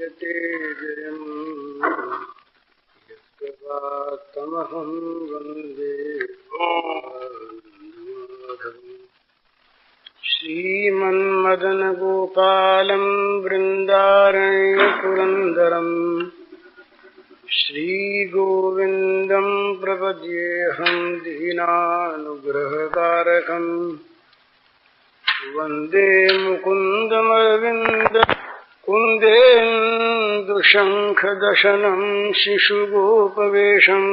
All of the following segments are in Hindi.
तेजयम् यत्कृपात्तमहं वन्दे श्रीमन्मदनगोपालं वृन्दारण्यपुरन्दरम् श्रीगोविन्दं प्रपद्येऽहं दीनानुग्रहकारकम् वन्दे मुकुन्दमरविन्द कुन्देन्दुशङ्खदशनं शिशुगोपवेशम्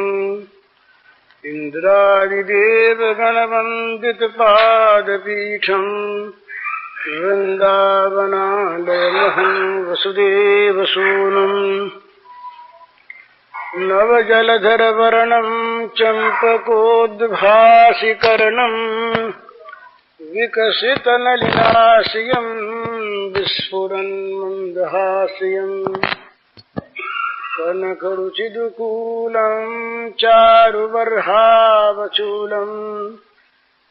इन्द्रादिदेवगणवन्दितपादपीठम् वृन्दावनालयमहं वसुदेवसूनुम् नवजलधरवर्णं चम्पकोद्भासिकर्णम् विकसितनलिनाश्रियं विस्फुरन्मन्दहास्यम् कनकरुचिदुकूलं चारुबर्हावचूलम्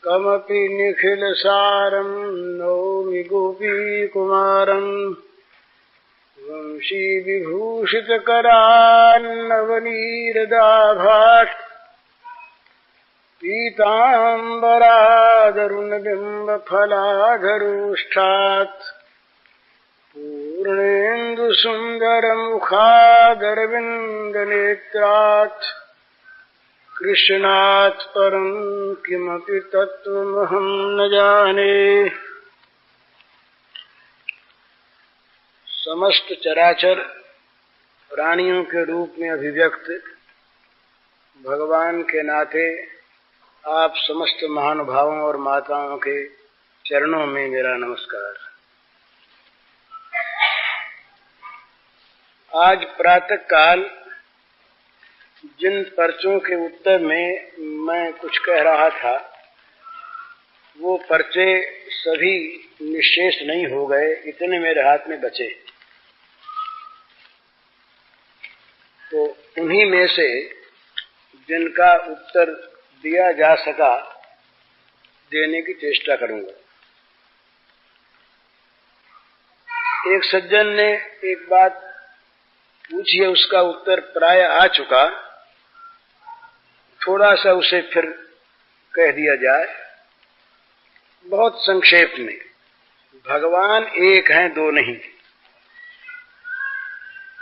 कमपि निखिलसारं नौमि गोपीकुमारम् वंशीविभूषितकरान्नवनीरदाभात् पीताम्बरादरुणबिम्बफलाधरोष्ठात् पूर्णेन्दुसुन्दरमुखादरविन्दनेत्रात् कृष्णात् परं किमपि तत्त्वमहं न जाने। समस्त चराचर प्राणियों के रूप में अभिव्यक्त भगवान के नाते आप समस्त महानुभावों और माताओं के चरणों में मेरा नमस्कार। आज प्रातः काल जिन पर्चों के उत्तर में मैं कुछ कह रहा था वो पर्चे सभी निश्शेष नहीं हो गए, इतने मेरे हाथ में बचे। तो उन्हीं में से जिनका उत्तर दिया जा सका देने की चेष्टा करूंगा। एक सज्जन ने एक बात पूछी है, उसका उत्तर प्राय आ चुका, थोड़ा सा उसे फिर कह दिया जाए। बहुत संक्षेप में, भगवान एक हैं, दो नहीं।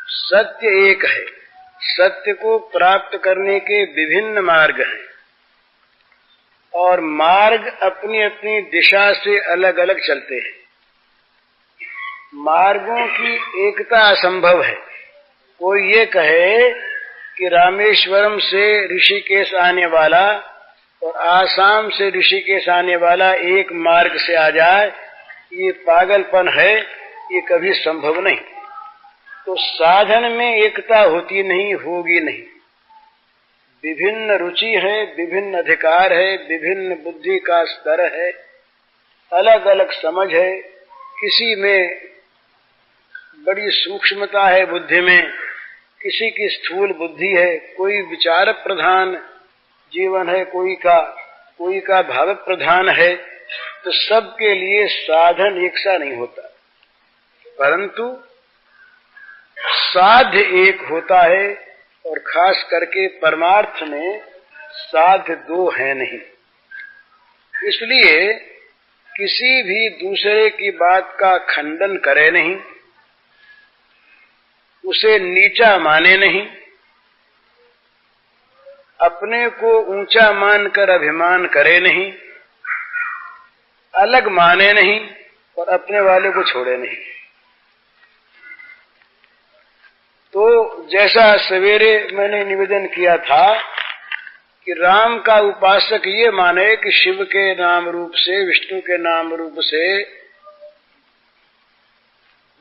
सत्य एक है। सत्य को प्राप्त करने के विभिन्न मार्ग हैं और मार्ग अपनी अपनी दिशा से अलग अलग चलते हैं। मार्गों की एकता असंभव है। कोई ये कहे कि रामेश्वरम से ऋषिकेश आने वाला और आसाम से ऋषिकेश आने वाला एक मार्ग से आ जाए, ये पागलपन है, ये कभी संभव नहीं। तो साधन में एकता होती नहीं, होगी नहीं। विभिन्न रुचि है, विभिन्न अधिकार है, विभिन्न बुद्धि का स्तर है, अलग अलग समझ है। किसी में बड़ी सूक्ष्मता है बुद्धि में, किसी की स्थूल बुद्धि है, कोई विचार प्रधान जीवन है, कोई का भाव प्रधान है। तो सबके लिए साधन एक सा नहीं होता, परंतु साध्य एक होता है। और खास करके परमार्थ में साध्य दो है नहीं। इसलिए किसी भी दूसरे की बात का खंडन करे नहीं, उसे नीचा माने नहीं, अपने को ऊंचा मानकर अभिमान करे नहीं, अलग माने नहीं और अपने वाले को छोड़े नहीं। तो जैसा सवेरे मैंने निवेदन किया था कि राम का उपासक ये माने कि शिव के नाम रूप से, विष्णु के नाम रूप से,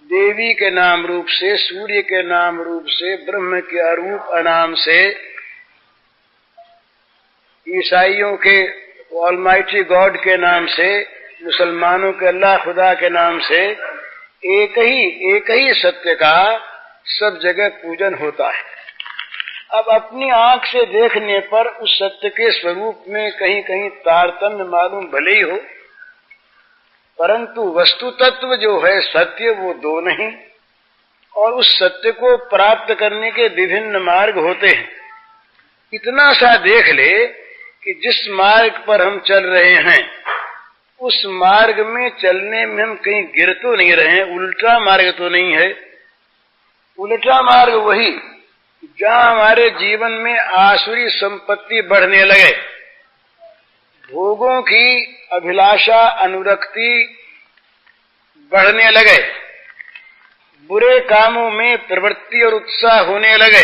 देवी के नाम रूप से, सूर्य के नाम रूप से, ब्रह्म के अरूप अनाम से, ईसाइयों के ऑलमाइटी गॉड के नाम से, मुसलमानों के अल्लाह खुदा के नाम से एक ही सत्य का सब जगह पूजन होता है। अब अपनी आंख से देखने पर उस सत्य के स्वरूप में कहीं कहीं तारतम्य मालूम भले ही हो, परंतु वस्तु तत्व जो है सत्य वो दो नहीं और उस सत्य को प्राप्त करने के विभिन्न मार्ग होते हैं। इतना सा देख ले कि जिस मार्ग पर हम चल रहे हैं उस मार्ग में चलने में हम कहीं गिर तो नहीं रहे हैं, उल्टा मार्ग तो नहीं है। उल्टा मार्ग वही जहां हमारे जीवन में आसुरी संपत्ति बढ़ने लगे, भोगों की अभिलाषा अनुरक्ति बढ़ने लगे, बुरे कामों में प्रवृत्ति और उत्साह होने लगे,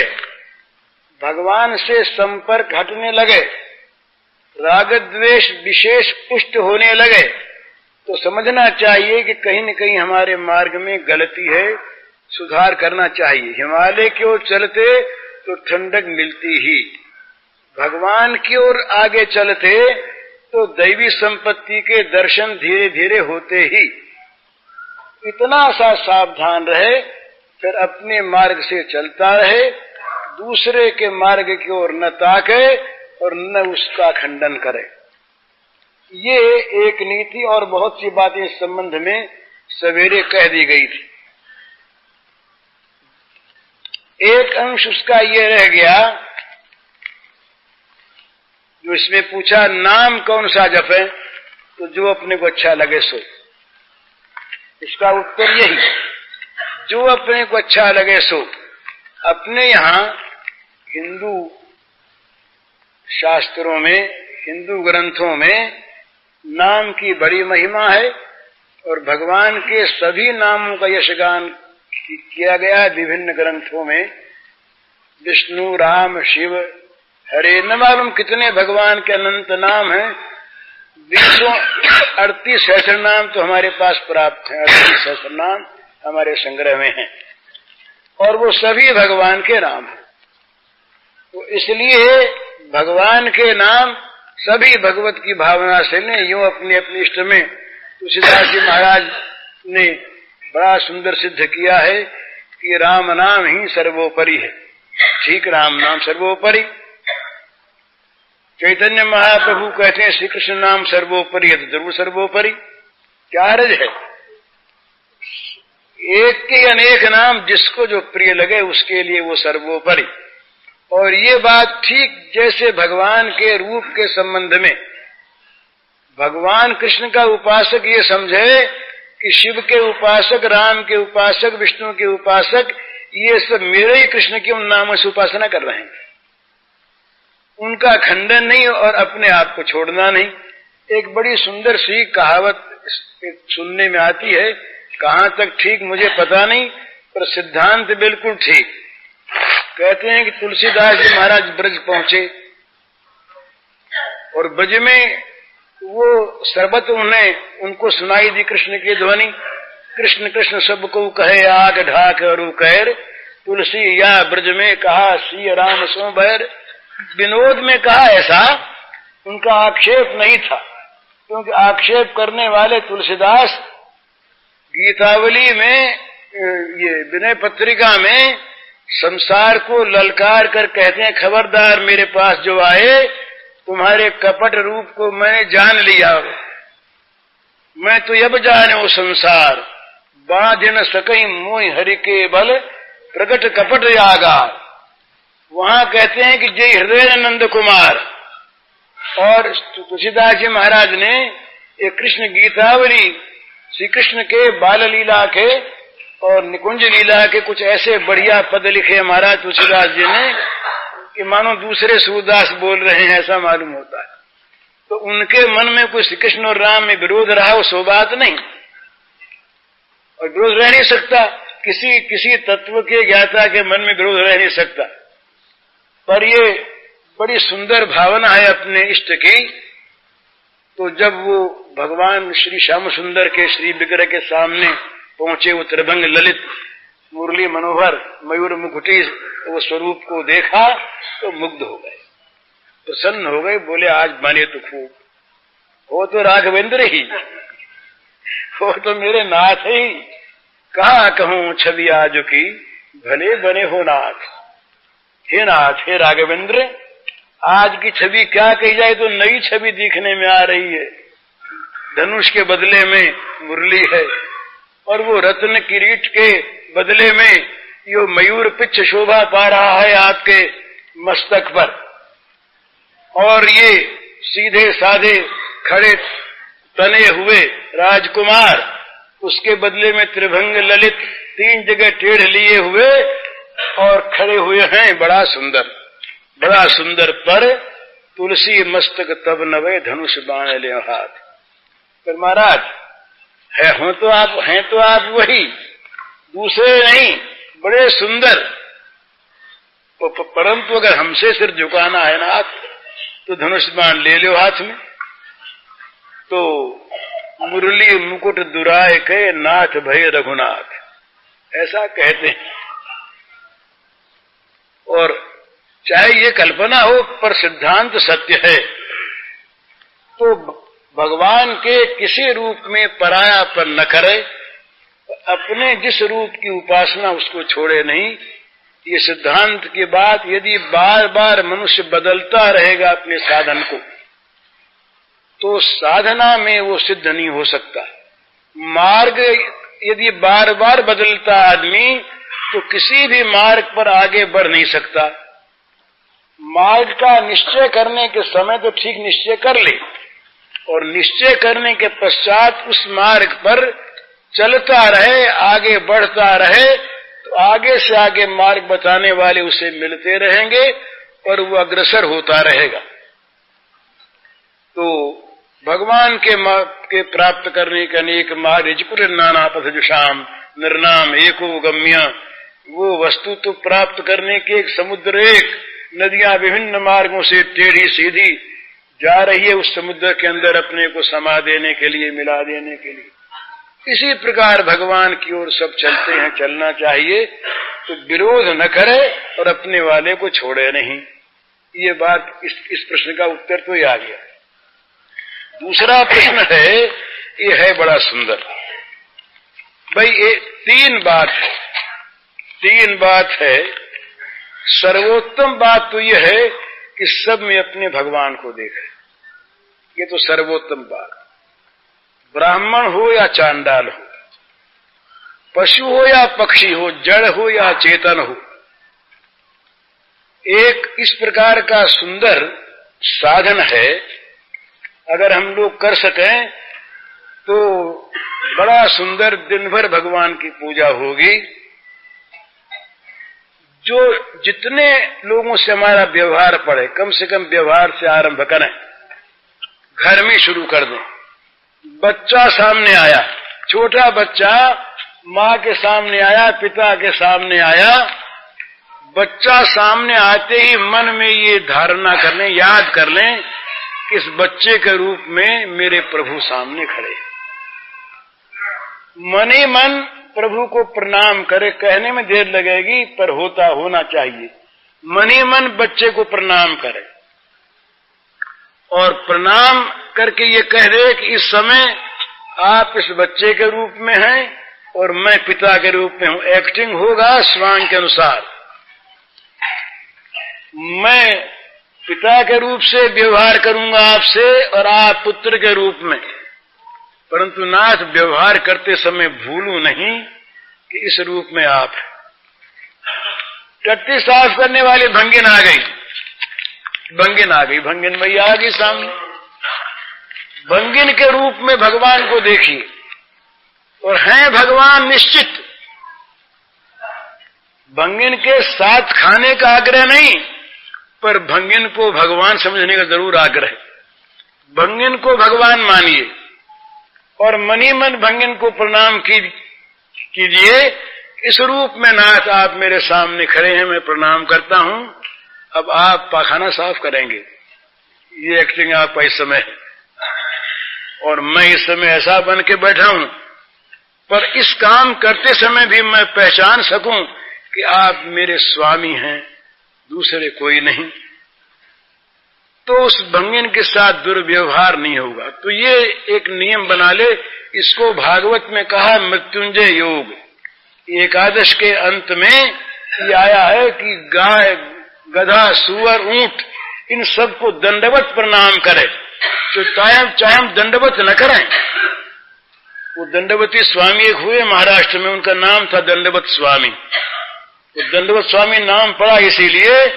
भगवान से संपर्क हटने लगे, राग द्वेष विशेष पुष्ट होने लगे, तो समझना चाहिए कि कहीं न कहीं हमारे मार्ग में गलती है, सुधार करना चाहिए। हिमालय की ओर चलते तो ठंडक मिलती ही, भगवान की ओर आगे चलते तो दैवी संपत्ति के दर्शन धीरे धीरे होते ही। इतना सा सावधान रहे, फिर अपने मार्ग से चलता रहे, दूसरे के मार्ग की ओर न ताके और न उसका खंडन करे। ये एक नीति और बहुत सी बातें इस संबंध में सवेरे कह दी गई थी। एक अंश उसका ये रह गया जो इसमें पूछा, नाम कौन सा जपे, तो जो अपने को अच्छा लगे सो। इसका उत्तर यही, जो अपने को अच्छा लगे सो। अपने यहाँ हिंदू शास्त्रों में, हिंदू ग्रंथों में नाम की बड़ी महिमा है और भगवान के सभी नामों का यशगान किया गया है विभिन्न ग्रंथों में। विष्णु, राम, शिव, हरे, न मालूम कितने भगवान के अनंत नाम हैं। 38 सहस्र नाम तो हमारे पास प्राप्त हैं, 38 सहस्र नाम हमारे संग्रह में हैं और वो सभी भगवान के नाम हैं। तो इसलिए भगवान के नाम सभी भगवत की भावना से लें। यूं अपने अपने इष्ट में तुलसीदास जी महाराज ने बड़ा सुंदर सिद्ध किया है कि राम नाम ही सर्वोपरि है। ठीक, राम नाम सर्वोपरि। चैतन्य महाप्रभु कहते हैं श्री कृष्ण नाम सर्वोपरि है, तो जरूर सर्वोपरि। क्या हर्ज है? एक के अनेक नाम, जिसको जो प्रिय लगे उसके लिए वो सर्वोपरि। और ये बात ठीक जैसे भगवान के रूप के संबंध में भगवान कृष्ण का उपासक ये समझे कि शिव के उपासक, राम के उपासक, विष्णु के उपासक, ये सब मेरे ही कृष्ण के उन नामों से उपासना कर रहे हैं, उनका खंडन नहीं और अपने आप को छोड़ना नहीं। एक बड़ी सुंदर सी कहावत सुनने में आती है, कहाँ तक ठीक मुझे पता नहीं, पर सिद्धांत बिल्कुल ठीक। कहते हैं कि तुलसीदास जी महाराज ब्रज पहुंचे और ब्रज में वो सर्वत्र उनको सुनाई दी कृष्ण की ध्वनि। कृष्ण कृष्ण सबको कहे आग ढाक और कैर, तुलसी या ब्रज में कहा सी राम सो बैर। विनोद में कहा ऐसा, उनका आक्षेप नहीं था, क्योंकि आक्षेप करने वाले तुलसीदास गीतावली में, ये विनय पत्रिका में संसार को ललकार कर कहते हैं, खबरदार मेरे पास जो आए, तुम्हारे कपट रूप को मैंने जान लिया, मैं तो अब जाने वो संसार, बांध न सकई मोहि हरि के बल, प्रकट कपट यागार। वहां कहते हैं कि जय हृदय नंद कुमार। और तुलसीदास जी महाराज ने एक कृष्ण गीतावली, श्री कृष्ण के बाल लीला के और निकुंज लीला के कुछ ऐसे बढ़िया पद लिखे महाराज तुलसीदास जी ने कि मानो दूसरे सूरदास बोल रहे हैं ऐसा मालूम होता है। तो उनके मन में कोई श्री कृष्ण और राम में विरोध रहा हो सो बात नहीं, और विरोध रह नहीं सकता, किसी तत्व के ज्ञाता के मन में विरोध रह नहीं सकता। पर ये बड़ी सुंदर भावना है अपने इष्ट की। तो जब वो भगवान श्री श्याम सुंदर के श्री विग्रह के सामने पहुंचे, वो त्रिभंग ललित मुरली मनोहर मयूर मुकुटी वो स्वरूप को देखा तो मुग्ध हो गए, प्रसन्न हो गए, बोले आज बने तो खूब, हो तो राघवेंद्र ही, हो तो मेरे नाथ ही, कहाँ कहूं छवि आज की, भले बने हो नाथ। हे नाथ, हे राघवेंद्र, आज की छवि क्या कही जाए, तो नई छवि दिखने में आ रही है। धनुष के बदले में मुरली है और वो रत्न किरीट के बदले में यो मयूर पिच्छ शोभा पा रहा है आपके मस्तक पर, और ये सीधे साधे खड़े तने हुए राजकुमार उसके बदले में त्रिभंग ललित 3 जगह टेढ़ लिए हुए और खड़े हुए हैं। बड़ा सुंदर पर तुलसी मस्तक तब नवे धनुष बाण ले हाथ। पर महाराज हैं तो आप वही, दूसरे नहीं, बड़े सुंदर, परंतु अगर हमसे सिर झुकाना है ना आप, तो धनुष बाण ले लो हाथ में। तो मुरली मुकुट दुराय के नाथ भय रघुनाथ, ऐसा कहते हैं। और चाहे ये कल्पना हो पर सिद्धांत सत्य है। तो भगवान के किसी रूप में परायापन न करे, अपने जिस रूप की उपासना उसको छोड़े नहीं। ये सिद्धांत की बात यदि बार बार मनुष्य बदलता रहेगा अपने साधन को, तो साधना में वो सिद्ध नहीं हो सकता। मार्ग यदि बार बार बदलता आदमी, तो किसी भी मार्ग पर आगे बढ़ नहीं सकता। मार्ग का निश्चय करने के समय तो ठीक निश्चय कर ले, और निश्चय करने के पश्चात उस मार्ग पर चलता रहे, आगे बढ़ता रहे, तो आगे से आगे मार्ग बताने वाले उसे मिलते रहेंगे और वो अग्रसर होता रहेगा। तो भगवान के प्राप्त करने के अनेक मार्ग, रिजपुर नाना पथ जुषाम निर्नाम एको गम्य, वो वस्तु तो प्राप्त करने के एक समुद्र, एक नदियां विभिन्न मार्गों से टेढ़ी सीधी जा रही है उस समुद्र के अंदर अपने को समा देने के लिए, मिला देने के लिए। इसी प्रकार भगवान की ओर सब चलते हैं, चलना चाहिए। तो विरोध न करे और अपने वाले को छोड़े नहीं। ये बात, इस प्रश्न का उत्तर तो ही आ गया। दूसरा प्रश्न है, ये है बड़ा सुंदर भाई। ये 3 बात है। सर्वोत्तम बात तो यह है कि सब में अपने भगवान को देखे, ये तो सर्वोत्तम बात। ब्राह्मण हो या चांडाल हो, पशु हो या पक्षी हो, जड़ हो या चेतन हो, एक इस प्रकार का सुंदर साधन है। अगर हम लोग कर सकें तो बड़ा सुंदर दिन भर भगवान की पूजा होगी। जो जितने लोगों से हमारा व्यवहार पड़े, कम से कम व्यवहार से आरंभ करें, घर में शुरू कर दें। बच्चा सामने आया, छोटा बच्चा माँ के सामने आया, पिता के सामने आया, बच्चा सामने आते ही मन में ये धारणा कर लें, याद कर लें कि इस बच्चे के रूप में मेरे प्रभु सामने खड़े। मन ही मन प्रभु को प्रणाम करे। कहने में देर लगेगी पर होना चाहिए। मन ही मन बच्चे को प्रणाम करे और प्रणाम करके ये कह दे कि इस समय आप इस बच्चे के रूप में हैं और मैं पिता के रूप में हूं। एक्टिंग होगा स्वांग के अनुसार। मैं पिता के रूप से व्यवहार करूंगा आपसे और आप पुत्र के रूप में, परंतु नाथ व्यवहार करते समय भूलू नहीं कि इस रूप में आप हैं। टट्टी साफ करने वाली भंगिन आ गई, भंगिन भैया आ गई सामने। भंगिन के रूप में भगवान को देखिए और हैं भगवान निश्चित। भंगिन के साथ खाने का आग्रह नहीं, पर भंगिन को भगवान समझने का जरूर आग्रह है। भंगिन को भगवान मानिए और मनी मन भंगिन को प्रणाम कीजिए। इस रूप में नाथ आप मेरे सामने खड़े हैं, मैं प्रणाम करता हूं। अब आप पाखाना साफ करेंगे, ये एक्टिंग आपका इस समय है और मैं इस समय ऐसा बन के बैठा हूं, पर इस काम करते समय भी मैं पहचान सकूं कि आप मेरे स्वामी हैं, दूसरे कोई नहीं। तो उस भंगिन के साथ दुर्व्यवहार नहीं होगा। तो ये एक नियम बना ले। इसको भागवत में कहा मृत्युंजय योग। एकादश के अंत में ये आया है कि गाय, गधा, सुअर, ऊंट, इन सबको दंडवत प्रणाम करे। तो चाहे हम दंडवत न करें। वो दंडवती स्वामी एक हुए महाराष्ट्र में, उनका नाम था दंडवत स्वामी। वो दंडवत स्वामी नाम पड़ा इसीलिए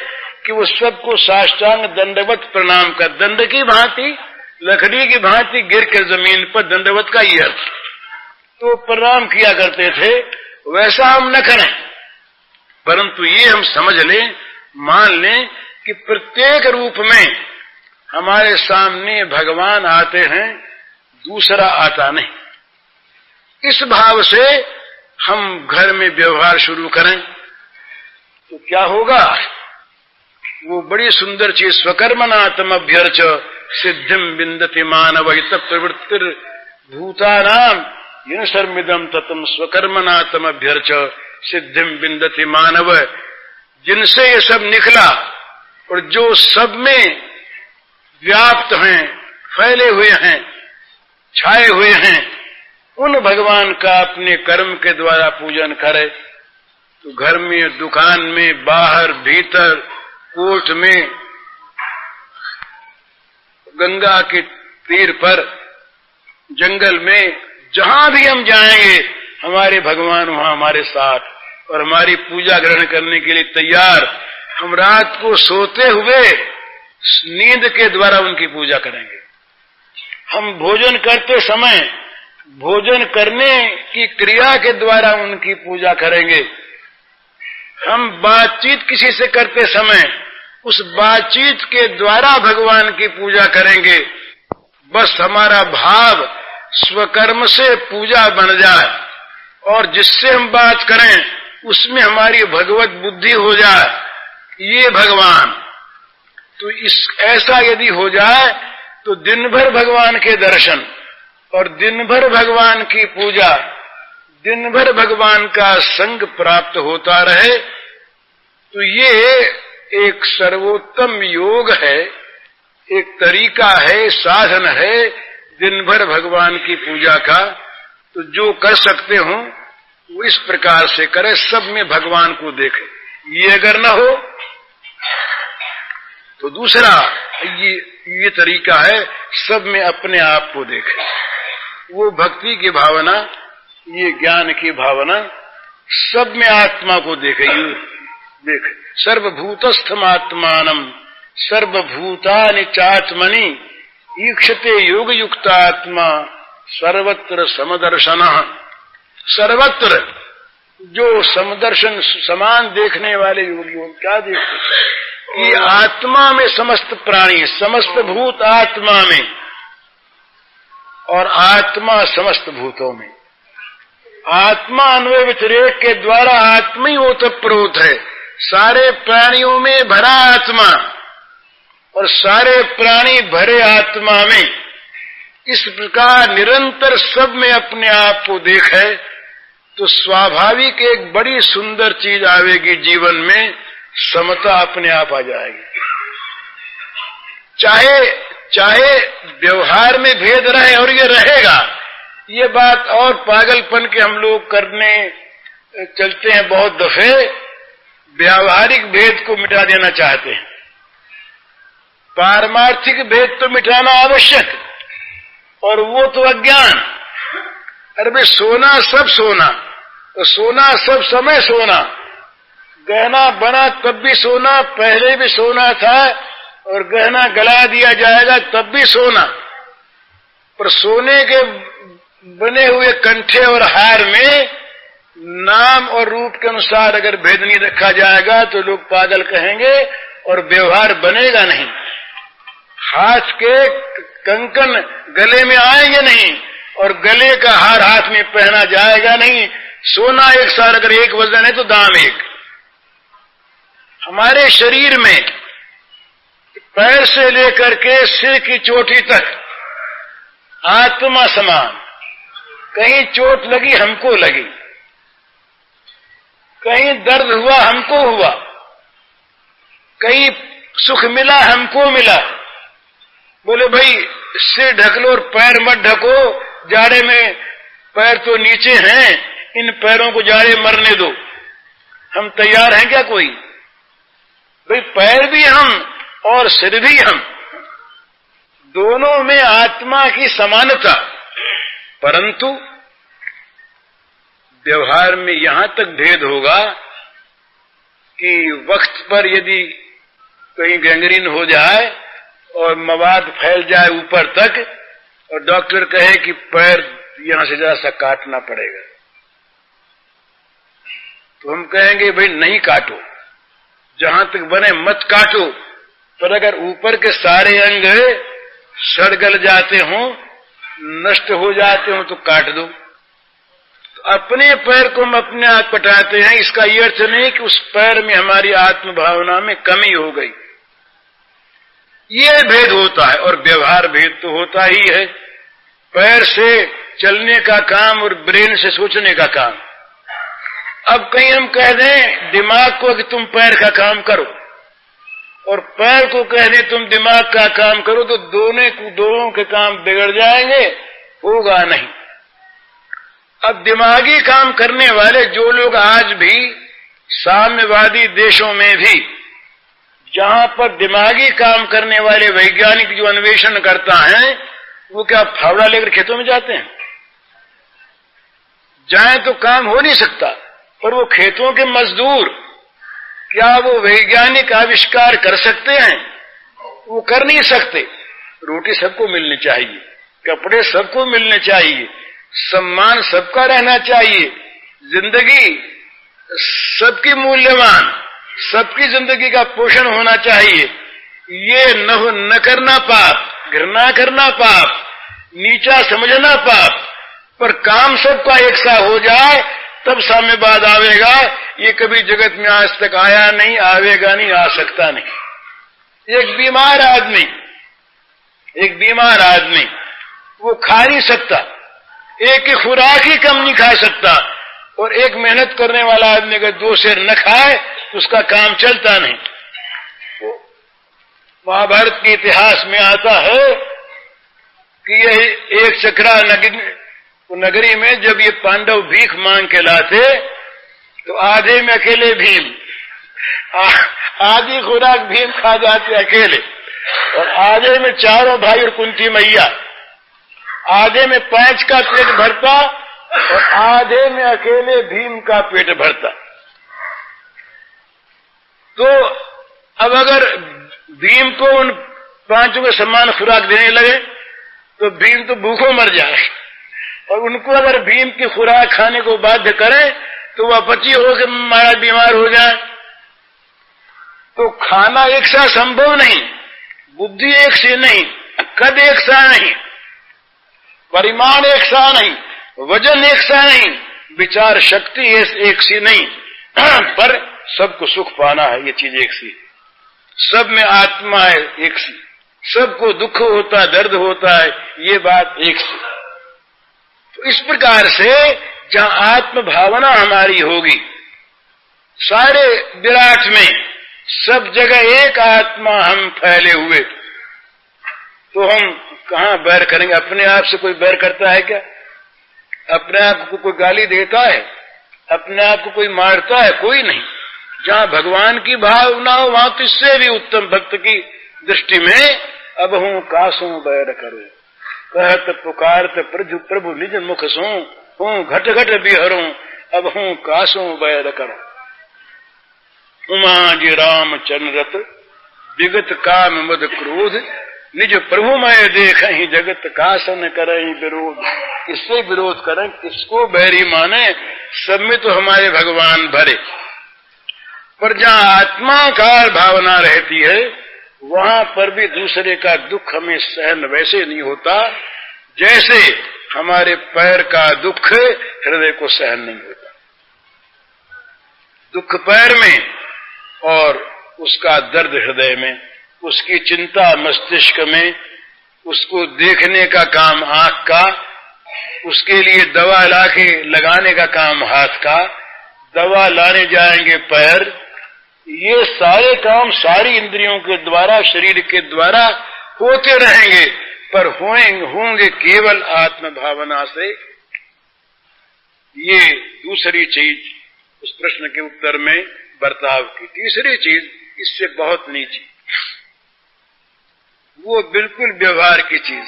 कि वो सबको साष्टांग दंडवत प्रणाम कर, दंड की भांति, लकड़ी की भांति गिर के जमीन पर, दंडवत का ये अर्थ। तो प्रणाम किया करते थे, वैसा हम न करें, परंतु ये हम समझ लें, मान लें कि प्रत्येक रूप में हमारे सामने भगवान आते हैं, दूसरा आता नहीं। इस भाव से हम घर में व्यवहार शुरू करें तो क्या होगा? वो बड़ी सुंदर चीज, स्वकर्मनातम अभ्यर्च सिद्धिम विन्दति मानव इत प्रवृत्तिर भूतानाम इन सर्मिदम ततम स्वकर्मनातम अभ्यर्च सिद्धिम विन्दति मानव। जिनसे ये सब निकला और जो सब में व्याप्त हैं, फैले हुए हैं, छाए हुए हैं, उन भगवान का अपने कर्म के द्वारा पूजन करे। तो घर में, दुकान में, बाहर, भीतर, कोर्ट में, गंगा के तीर पर, जंगल में, जहां भी हम जाएंगे हमारे भगवान वहां हमारे साथ और हमारी पूजा ग्रहण करने के लिए तैयार। हम रात को सोते हुए नींद के द्वारा उनकी पूजा करेंगे। हम भोजन करते समय भोजन करने की क्रिया के द्वारा उनकी पूजा करेंगे। हम बातचीत किसी से करते समय उस बातचीत के द्वारा भगवान की पूजा करेंगे। बस हमारा भाव स्वकर्म से पूजा बन जाए और जिससे हम बात करें उसमें हमारी भगवत बुद्धि हो जाए, ये भगवान। तो ऐसा यदि हो जाए तो दिन भर भगवान के दर्शन और दिन भर भगवान की पूजा, दिन भर भगवान का संग प्राप्त होता रहे, तो ये एक सर्वोत्तम योग है, एक तरीका है, साधन है दिन भर भगवान की पूजा का। तो जो कर सकते हो वो इस प्रकार से करे, सब में भगवान को देखे। ये अगर न हो तो दूसरा ये तरीका है, सब में अपने आप को देखे। वो भक्ति की भावना, ये ज्ञान की भावना, सब में आत्मा को देखे। ये देखे सर्वभूतस्थमात्मानम सर्वभूतानि चात्मनि ईक्षते योग युक्तात्मा सर्वत्र समदर्शनः। सर्वत्र जो समदर्शन, समान देखने वाले योगी क्या देखते कि आत्मा में समस्त प्राणी, समस्त भूत आत्मा में और आत्मा समस्त भूतों में। आत्मा अन्वय व्यतिरेक के द्वारा आत्मा ही ओतप्रोत है। सारे प्राणियों में भरा आत्मा और सारे प्राणी भरे आत्मा में। इस प्रकार निरंतर सब में अपने आप को देखे तो स्वाभाविक एक बड़ी सुंदर चीज आवेगी जीवन में, समता अपने आप आ जाएगी। चाहे व्यवहार में भेद रहे, और ये रहेगा। ये बात और पागलपन के हम लोग करने चलते हैं बहुत दफे, व्यावहारिक भेद को मिटा देना चाहते हैं। पारमार्थिक भेद तो मिटाना आवश्यक, और वो तो अज्ञान। अरे भाई सोना सब सोना, तो सोना सब समय सोना, गहना बना तब भी सोना, पहले भी सोना था और गहना गला दिया जाएगा तब भी सोना। पर सोने के बने हुए कंठे और हार में नाम और रूप के अनुसार अगर भेद नहीं रखा जाएगा तो लोग पागल कहेंगे और व्यवहार बनेगा नहीं। हाथ के कंकन गले में आएंगे नहीं और गले का हार हाथ में पहना जाएगा नहीं। सोना एक साल अगर एक वजन है तो दाम एक। हमारे शरीर में पैर से लेकर के सिर की चोटी तक आत्मा समान। कहीं चोट लगी हमको लगी, कहीं दर्द हुआ हमको हुआ, कहीं सुख मिला हमको मिला। बोले भाई सिर ढक लो और पैर मत ढको, जाड़े में पैर तो नीचे हैं, इन पैरों को जाड़े मरने दो। हम तैयार हैं क्या कोई? भाई पैर भी हम और सिर भी हम, दोनों में आत्मा की समानता। परंतु व्यवहार में यहां तक भेद होगा कि वक्त पर यदि कहीं गैंग्रीन हो जाए और मवाद फैल जाए ऊपर तक और डॉक्टर कहे कि पैर यहां से जरा सा काटना पड़ेगा, तो हम कहेंगे भाई नहीं काटो, जहां तक बने मत काटो। पर अगर ऊपर के सारे अंग सड़ गल जाते हों, नष्ट हो जाते हों, तो काट दो। तो अपने पैर को हम अपने आप कटाते हैं, इसका ये अर्थ नहीं कि उस पैर में हमारी आत्म भावना में कमी हो गई। ये भेद होता है, और व्यवहार भेद तो होता ही है। पैर से चलने का काम और ब्रेन से सोचने का काम। अब कहीं हम कह दें दिमाग को कि तुम पैर का काम करो, और पैर को कह दें तुम दिमाग का काम करो, तो दोनों के काम बिगड़ जाएंगे, होगा नहीं। अब दिमागी काम करने वाले जो लोग आज भी साम्यवादी देशों में भी, जहां पर दिमागी काम करने वाले वैज्ञानिक जो अन्वेषण करता है, वो क्या फावड़ा लेकर खेतों में जाते हैं? जाएं तो काम हो नहीं सकता, पर वो खेतों के मजदूर क्या वो वैज्ञानिक आविष्कार कर सकते हैं? वो कर नहीं सकते। रोटी सबको मिलनी चाहिए, कपड़े सबको मिलने चाहिए, सम्मान सबका रहना चाहिए, जिंदगी सबकी मूल्यवान, सबकी जिंदगी का पोषण होना चाहिए। ये न करना पाप, घृणा करना पाप, नीचा समझना पाप, पर काम सबका एक सा हो जाए तब साम्यवाद आवेगा। ये कभी जगत में आज तक आया नहीं, आवेगा नहीं, आ सकता नहीं। एक बीमार आदमी वो खा नहीं सकता, एक की खुराक ही कम नहीं खा सकता, और एक मेहनत करने वाला आदमी अगर 2 सेर न खाए तो उसका काम चलता नहीं। तो महाभारत के इतिहास में आता है कि यह एक चक्रा नगरी में जब ये पांडव भीख मांग के लाते, तो आधे में अकेले भीम, आधी खुराक भीम खा जाते अकेले, और आधे में चारों भाई और कुंती मैया, आधे में 5 का पेट भरता और आधे में अकेले भीम का पेट भरता। तो अब अगर भीम को उन 5 को समान खुराक देने लगे तो भीम तो भूखों मर जाए, और उनको अगर भीम की खुराक खाने को बाध्य करें तो वह अपची होकर महाराज बीमार हो जाए। तो खाना एक सा संभव नहीं, बुद्धि एक सी नहीं, कद एक सा नहीं, परिमाण एक सा नहीं, वजन एक सा नहीं, विचार शक्ति एक सी नहीं, पर सबको सुख पाना है, ये चीज एक सी। सब में आत्मा है एक सी, सबको दुख होता है, दर्द होता है, ये बात एक सी। तो इस प्रकार से जहां आत्म भावना हमारी होगी, सारे विराट में सब जगह एक आत्मा हम फैले हुए, तो हम कहां बैर करेंगे? अपने आप से कोई बैर करता है क्या? अपने आप को कोई गाली देता है? अपने आप को कोई मारता है? कोई नहीं। जहां भगवान की भावना हो वहां तो इससे भी उत्तम भक्त की दृष्टि में अब हूं कासों बैर करो, कहत पुकारत प्रभु निज मुख सो, हूं घट घट बिहरों, अब हूं कासों बैर करो। उमा जी राम चंद्रत विगत काम मद क्रोध, निज प्रभु मैं देख ही जगत कासन करही विरोध। किससे विरोध करें, किसको बैरी माने? सब में तो हमारे भगवान भरे, पर जहां आत्माकार भावना रहती है वहां पर भी दूसरे का दुख हमें सहन वैसे नहीं होता जैसे हमारे पैर का दुख हृदय को सहन नहीं होता। दुख पैर में और उसका दर्द हृदय में, उसकी चिंता मस्तिष्क में, उसको देखने का काम आंख का, उसके लिए दवा लाके लगाने का काम हाथ का, दवा लाने जाएंगे पैर। ये सारे काम सारी इंद्रियों के द्वारा, शरीर के द्वारा होते रहेंगे, पर होंगे केवल आत्म भावना से। ये दूसरी चीज उस प्रश्न के उत्तर में बर्ताव की। तीसरी चीज इससे बहुत नीची, वो बिल्कुल व्यवहार की चीज।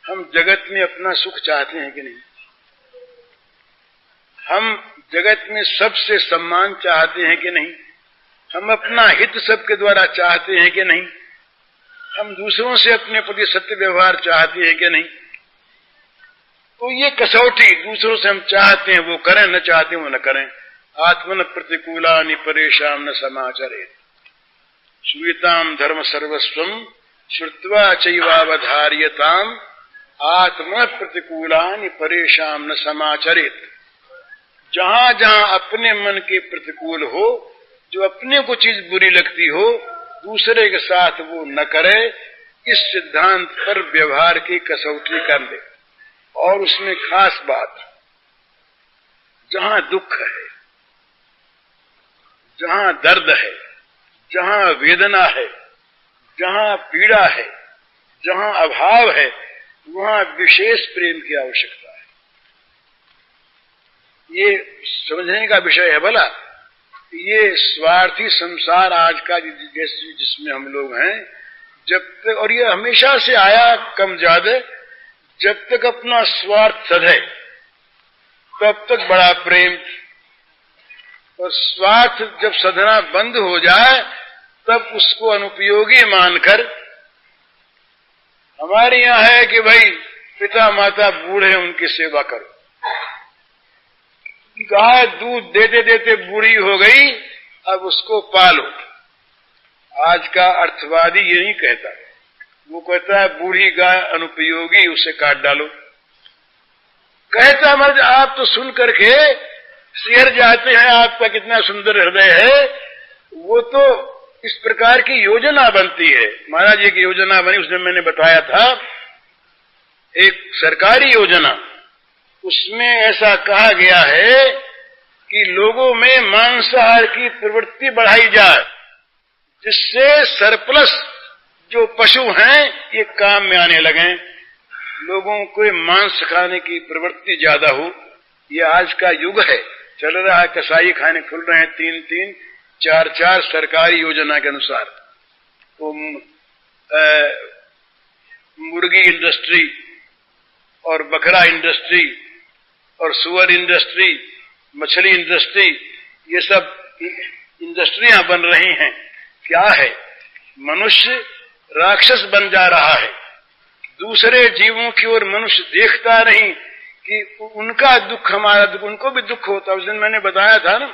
हम जगत में अपना सुख चाहते हैं कि नहीं? हम जगत में सबसे सम्मान चाहते हैं कि नहीं? हम अपना हित सबके द्वारा चाहते हैं कि नहीं? हम दूसरों से अपने प्रति सत्य व्यवहार चाहते हैं कि नहीं? तो ये कसौटी, दूसरों से हम चाहते हैं वो करें, न चाहते हैं वो न करें। आत्मन प्रतिकूलानि परेशान न समाचरेत्, श्रूयताम धर्म सर्वस्वम श्रुत्वा चैवावधार्यताम, आत्मन प्रतिकूलानि परेशान न समाचरेत्। जहां जहां अपने मन के प्रतिकूल हो, जो अपने को चीज बुरी लगती हो, दूसरे के साथ वो न करे, इस सिद्धांत पर व्यवहार की कसौटी कर ले। और उसमें खास बात, जहां दुख है, जहां दर्द है, जहां वेदना है, जहां पीड़ा है, जहां अभाव है, वहां विशेष प्रेम की आवश्यकता है। ये समझने का विषय है। भला ये स्वार्थी संसार आज का जिसमें हम लोग हैं, जब तक, और ये हमेशा से आया कम ज्यादा, जब तक अपना स्वार्थ सधे तब तक बड़ा प्रेम, और स्वार्थ जब सधना बंद हो जाए तब उसको अनुपयोगी मानकर, हमारे यहाँ है कि भाई पिता माता बूढ़े, उनकी सेवा करो। गाय दूध देते देते बूढ़ी हो गई, अब उसको पालो। आज का अर्थवादी ये नहीं कहता, वो कहता है बूढ़ी गाय अनुपयोगी, उसे काट डालो। कहता मर्द आप तो सुन करके सिहर जाते हैं, आपका कितना सुंदर हृदय है। वो तो इस प्रकार की योजना बनती है। महाराज एक योजना बनी, उसने मैंने बताया था, एक सरकारी योजना, उसमें ऐसा कहा गया है कि लोगों में मांसाहार की प्रवृत्ति बढ़ाई जाए, जिससे सरप्लस जो पशु हैं ये काम में आने लगे, लोगों को मांस खाने की प्रवृत्ति ज्यादा हो। ये आज का युग है, चल रहा है। कसाई खाने खुल रहे हैं 3-3, 4-4 सरकारी योजना के अनुसार। तो मुर्गी इंडस्ट्री और बकरा इंडस्ट्री और सुअर इंडस्ट्री, मछली इंडस्ट्री, ये सब इंडस्ट्रियां बन रही हैं। क्या है? मनुष्य राक्षस बन जा रहा है। दूसरे जीवों की ओर मनुष्य देखता नहीं कि उनका दुख हमारा दुख, उनको भी दुख होता। उस दिन मैंने बताया था ना,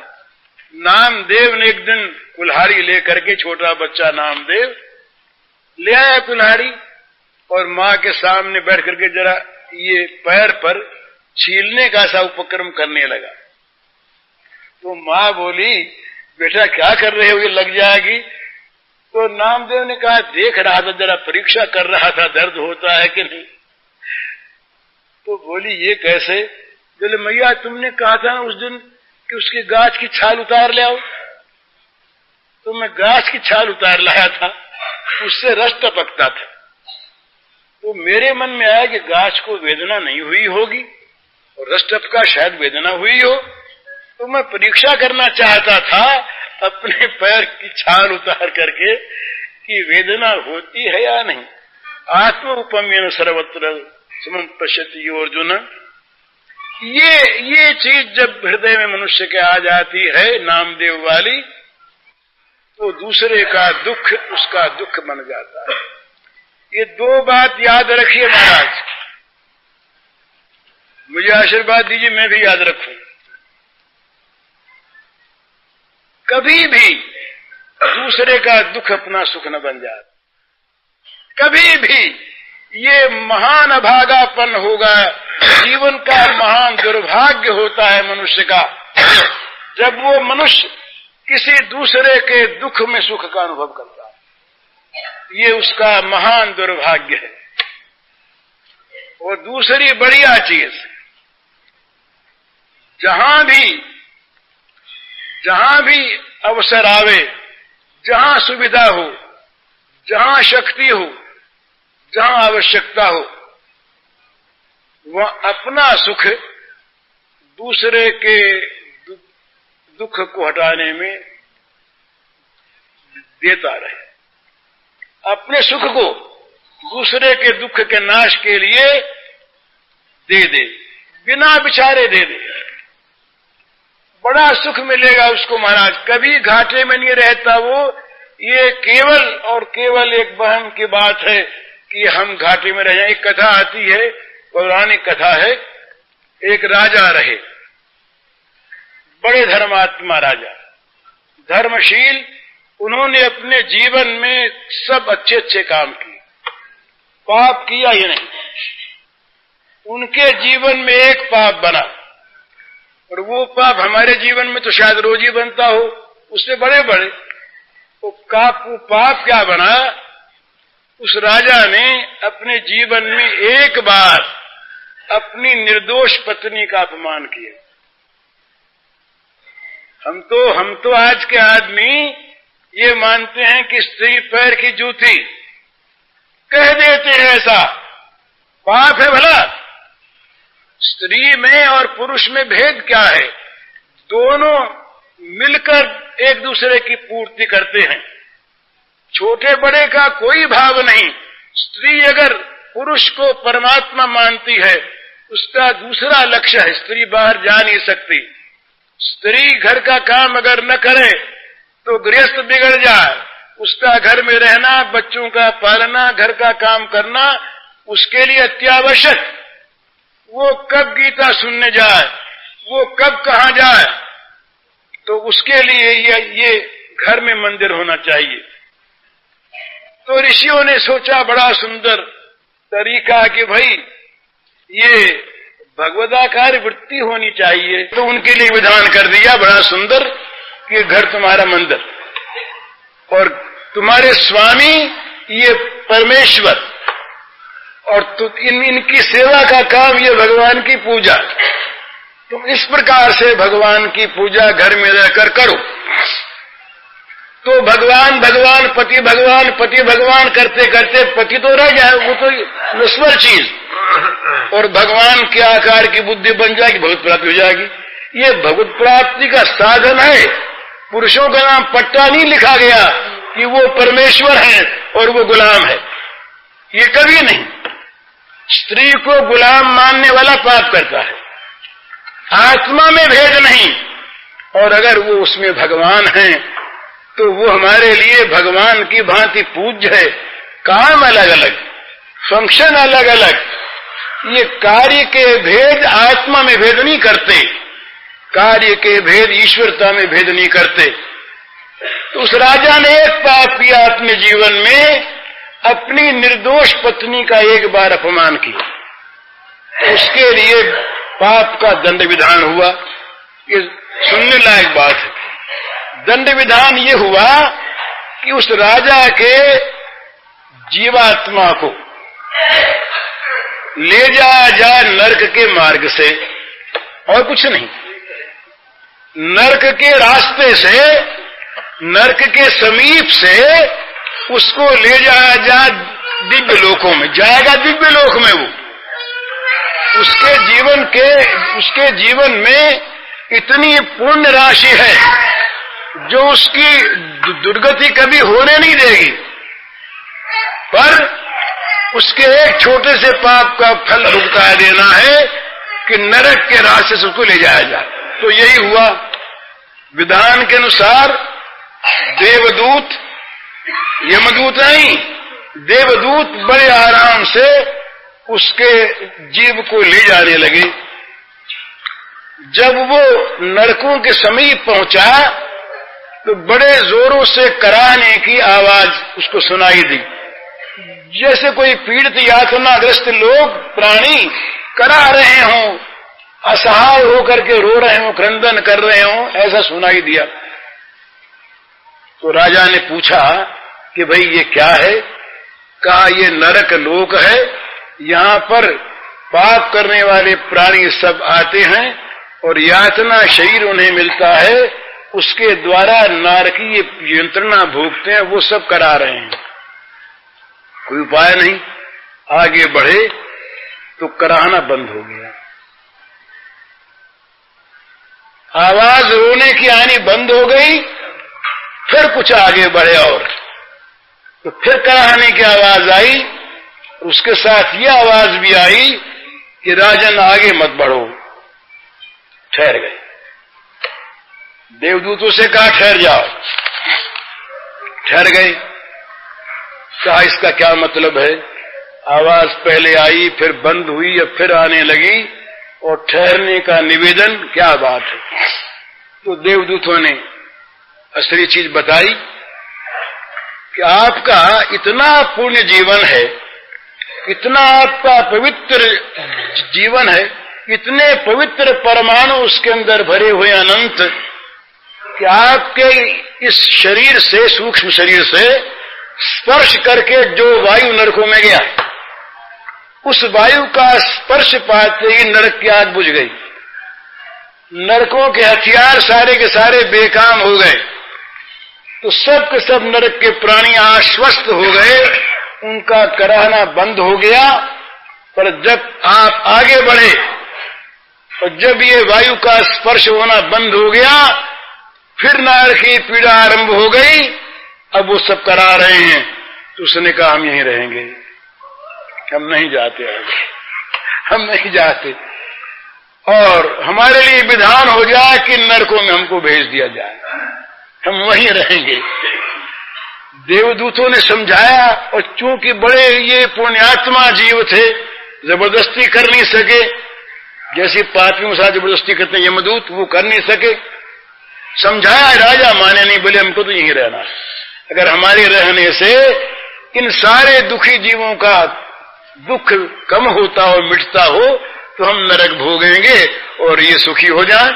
नामदेव ने एक दिन कुल्हाड़ी लेकर के, छोटा बच्चा नामदेव ले आया कुल्हाड़ी, और माँ के सामने बैठ करके जरा ये पैर पर छीलने का सा उपक्रम करने लगा। तो माँ बोली, बेटा क्या कर रहे हो, ये लग जाएगी। तो नामदेव ने कहा, देख रहा था, जरा परीक्षा कर रहा था, दर्द होता है कि नहीं। तो बोली, ये कैसे? बोले, मैया तुमने कहा था ना उस दिन कि उसकी गाछ की छाल उतार ले आओ। तो मैं गाछ की छाल उतार लाया था, उससे रस टपकता था। तो मेरे मन में आया कि गाछ को वेदना नहीं हुई होगी, और रस टपका शायद वेदना हुई हो। तो मैं परीक्षा करना चाहता था अपने पैर की छाल उतार करके कि वेदना होती है या नहीं। आत्म उपम्यन सर्वत्र समं पश्यति अर्जुन। ये चीज जब हृदय में मनुष्य के आ जाती है, नामदेव वाली, तो दूसरे का दुख उसका दुख बन जाता है। ये 2 बात याद रखिए महाराज, मुझे आशीर्वाद दीजिए, मैं भी याद रखूं। कभी भी दूसरे का दुख अपना सुख न बन जाए। कभी भी ये महान अभागापन होगा, जीवन का महान दुर्भाग्य होता है मनुष्य का, जब वो मनुष्य किसी दूसरे के दुख में सुख का अनुभव करता है। ये उसका महान दुर्भाग्य है। और दूसरी बढ़िया चीज, जहां भी अवसर आवे, जहां सुविधा हो, जहां शक्ति हो, जहां आवश्यकता हो, वह अपना सुख दूसरे के दुख को हटाने में देता रहे। अपने सुख को दूसरे के दुख के नाश के लिए दे दे, बिना विचारे दे दे। बड़ा सुख मिलेगा उसको महाराज, कभी घाटे में नहीं रहता वो। ये केवल और केवल एक वहम की बात है कि हम घाटे में रह जाएं। एक कथा आती है, पौराणिक कथा है, एक राजा रहे, बड़े धर्मात्मा राजा, धर्मशील। उन्होंने अपने जीवन में सब अच्छे अच्छे काम किए, पाप किया ही नहीं। उनके जीवन में एक पाप बना, और वो पाप हमारे जीवन में तो शायद रोज ही बनता हो, उससे बड़े बड़े। वो पाप क्या बना, उस राजा ने अपने जीवन में एक बार अपनी निर्दोष पत्नी का अपमान किया। हम तो आज के आदमी ये मानते हैं कि स्त्री पैर की जूती, कह देते हैं ऐसा, पाप है भला। स्त्री में और पुरुष में भेद क्या है, दोनों मिलकर एक दूसरे की पूर्ति करते हैं, छोटे बड़े का कोई भाव नहीं। स्त्री अगर पुरुष को परमात्मा मानती है, उसका दूसरा लक्ष्य है, स्त्री बाहर जा नहीं सकती। स्त्री घर का काम अगर न करे तो गृहस्थ बिगड़ जाए, उसका घर में रहना, बच्चों का पालना, घर का काम करना उसके लिए अत्यावश्यक। वो कब गीता सुनने जाए, वो कब कहाँ जाए, तो उसके लिए ये घर में मंदिर होना चाहिए। तो ऋषियों ने सोचा बड़ा सुंदर तरीका कि भाई ये भगवदाकार वृत्ति होनी चाहिए, तो उनके लिए विधान कर दिया बड़ा सुंदर कि घर तुम्हारा मंदिर और तुम्हारे स्वामी ये परमेश्वर, और इनकी सेवा का काम ये भगवान की पूजा। तुम इस प्रकार से भगवान की पूजा घर में रहकर करो, तो भगवान भगवान पति भगवान पति भगवान करते करते पति तो रह जाए, वो तो नश्वर चीज, और भगवान के आकार की बुद्धि बन जाएगी, भगवत प्राप्ति हो जाएगी। ये भगवत प्राप्ति का साधन है। पुरुषों का नाम पट्टा नहीं लिखा गया कि वो परमेश्वर है और वो गुलाम है, ये कभी नहीं। स्त्री को गुलाम मानने वाला पाप करता है। आत्मा में भेद नहीं, और अगर वो उसमें भगवान है तो वो हमारे लिए भगवान की भांति पूज्य है। काम अलग अलग, फंक्शन अलग अलग, ये कार्य के भेद आत्मा में भेद नहीं करते, कार्य के भेद ईश्वरता में भेद नहीं करते। तो उस राजा ने एक पाप किया अपने जीवन में, अपनी निर्दोष पत्नी का एक बार अपमान किया, तो उसके लिए पाप का दंड विधान हुआ। ये सुनने लायक बात है। दंड विधान ये हुआ कि उस राजा के जीवात्मा को ले जाया जाए नरक के मार्ग से, और कुछ नहीं। नरक के रास्ते से, नरक के समीप से उसको ले जाया जाए दिव्य लोकों में, जाएगा दिव्य लोक में। वो उसके जीवन में इतनी पुण्य राशि है जो उसकी दुर्गति कभी होने नहीं देगी, पर उसके एक छोटे से पाप का फल भुगता देना है कि नरक के रास्ते से उसको ले जाया जाए। तो यही हुआ। विधान के अनुसार देवदूत, यमदूत नहीं, देवदूत बड़े आराम से उसके जीव को ले जाने लगे। जब वो नरकों के समीप पहुंचा तो बड़े जोरों से कराहने की आवाज उसको सुनाई दी, जैसे कोई पीड़ित यातनाग्रस्त लोग प्राणी करा रहे हों, असहाय होकर के रो रहे हों, क्रंदन कर रहे हों, ऐसा सुनाई दिया। तो राजा ने पूछा कि भाई ये क्या है? कहा ये नरक लोक है, यहाँ पर पाप करने वाले प्राणी सब आते हैं और यातना शरीर उन्हें मिलता है, उसके द्वारा नारकीय यंत्रणा भोगते हैं, वो सब करा रहे हैं। कोई उपाय नहीं, आगे बढ़े तो कराहना बंद हो गया, आवाज रोने की आनी बंद हो गई। फिर कुछ आगे बढ़े और तो फिर कराहने की आवाज आई, उसके साथ ये आवाज भी आई कि राजन आगे मत बढ़ो, ठहर गए। देवदूतों से कहा ठहर जाओ, ठहर गए। कहा इसका क्या मतलब है? आवाज पहले आई, फिर बंद हुई, अब फिर आने लगी, और ठहरने का निवेदन, क्या बात है? तो देवदूतों ने असली चीज बताई कि आपका इतना पुण्य जीवन है, इतना आपका पवित्र जीवन है, इतने पवित्र परमाणु उसके अंदर भरे हुए अनंत, कि आपके इस शरीर से, सूक्ष्म शरीर से स्पर्श करके जो वायु नरकों में गया, उस वायु का स्पर्श पाते ही नरक की आग बुझ गई। नरकों के हथियार सारे के सारे बेकाम हो गए, तो सब के सब नरक के प्राणी आश्वस्त हो गए, उनका कराहना बंद हो गया। पर जब आप आगे बढ़े और जब ये वायु का स्पर्श होना बंद हो गया, फिर नरक की पीड़ा आरंभ हो गई। अब वो सब करा रहे हैं, तो उसने कहा हम यहीं रहेंगे, हम नहीं जाते आगे, हम नहीं जाते, और हमारे लिए विधान हो जाए कि नरकों में हमको भेज दिया जाए, हम वहीं रहेंगे। देवदूतों ने समझाया, और चूंकि बड़े ये पुण्यात्मा जीव थे, जबरदस्ती कर नहीं सके, जैसे पापियों के साथ जबरदस्ती करते हैं यमदूत, वो कर नहीं सके। समझाया, राजा माने नहीं, बोले हमको तो यहीं रहना है, अगर हमारे रहने से इन सारे दुखी जीवों का दुख कम होता हो, मिटता हो, तो हम नरक भोगेंगे और ये सुखी हो जाए।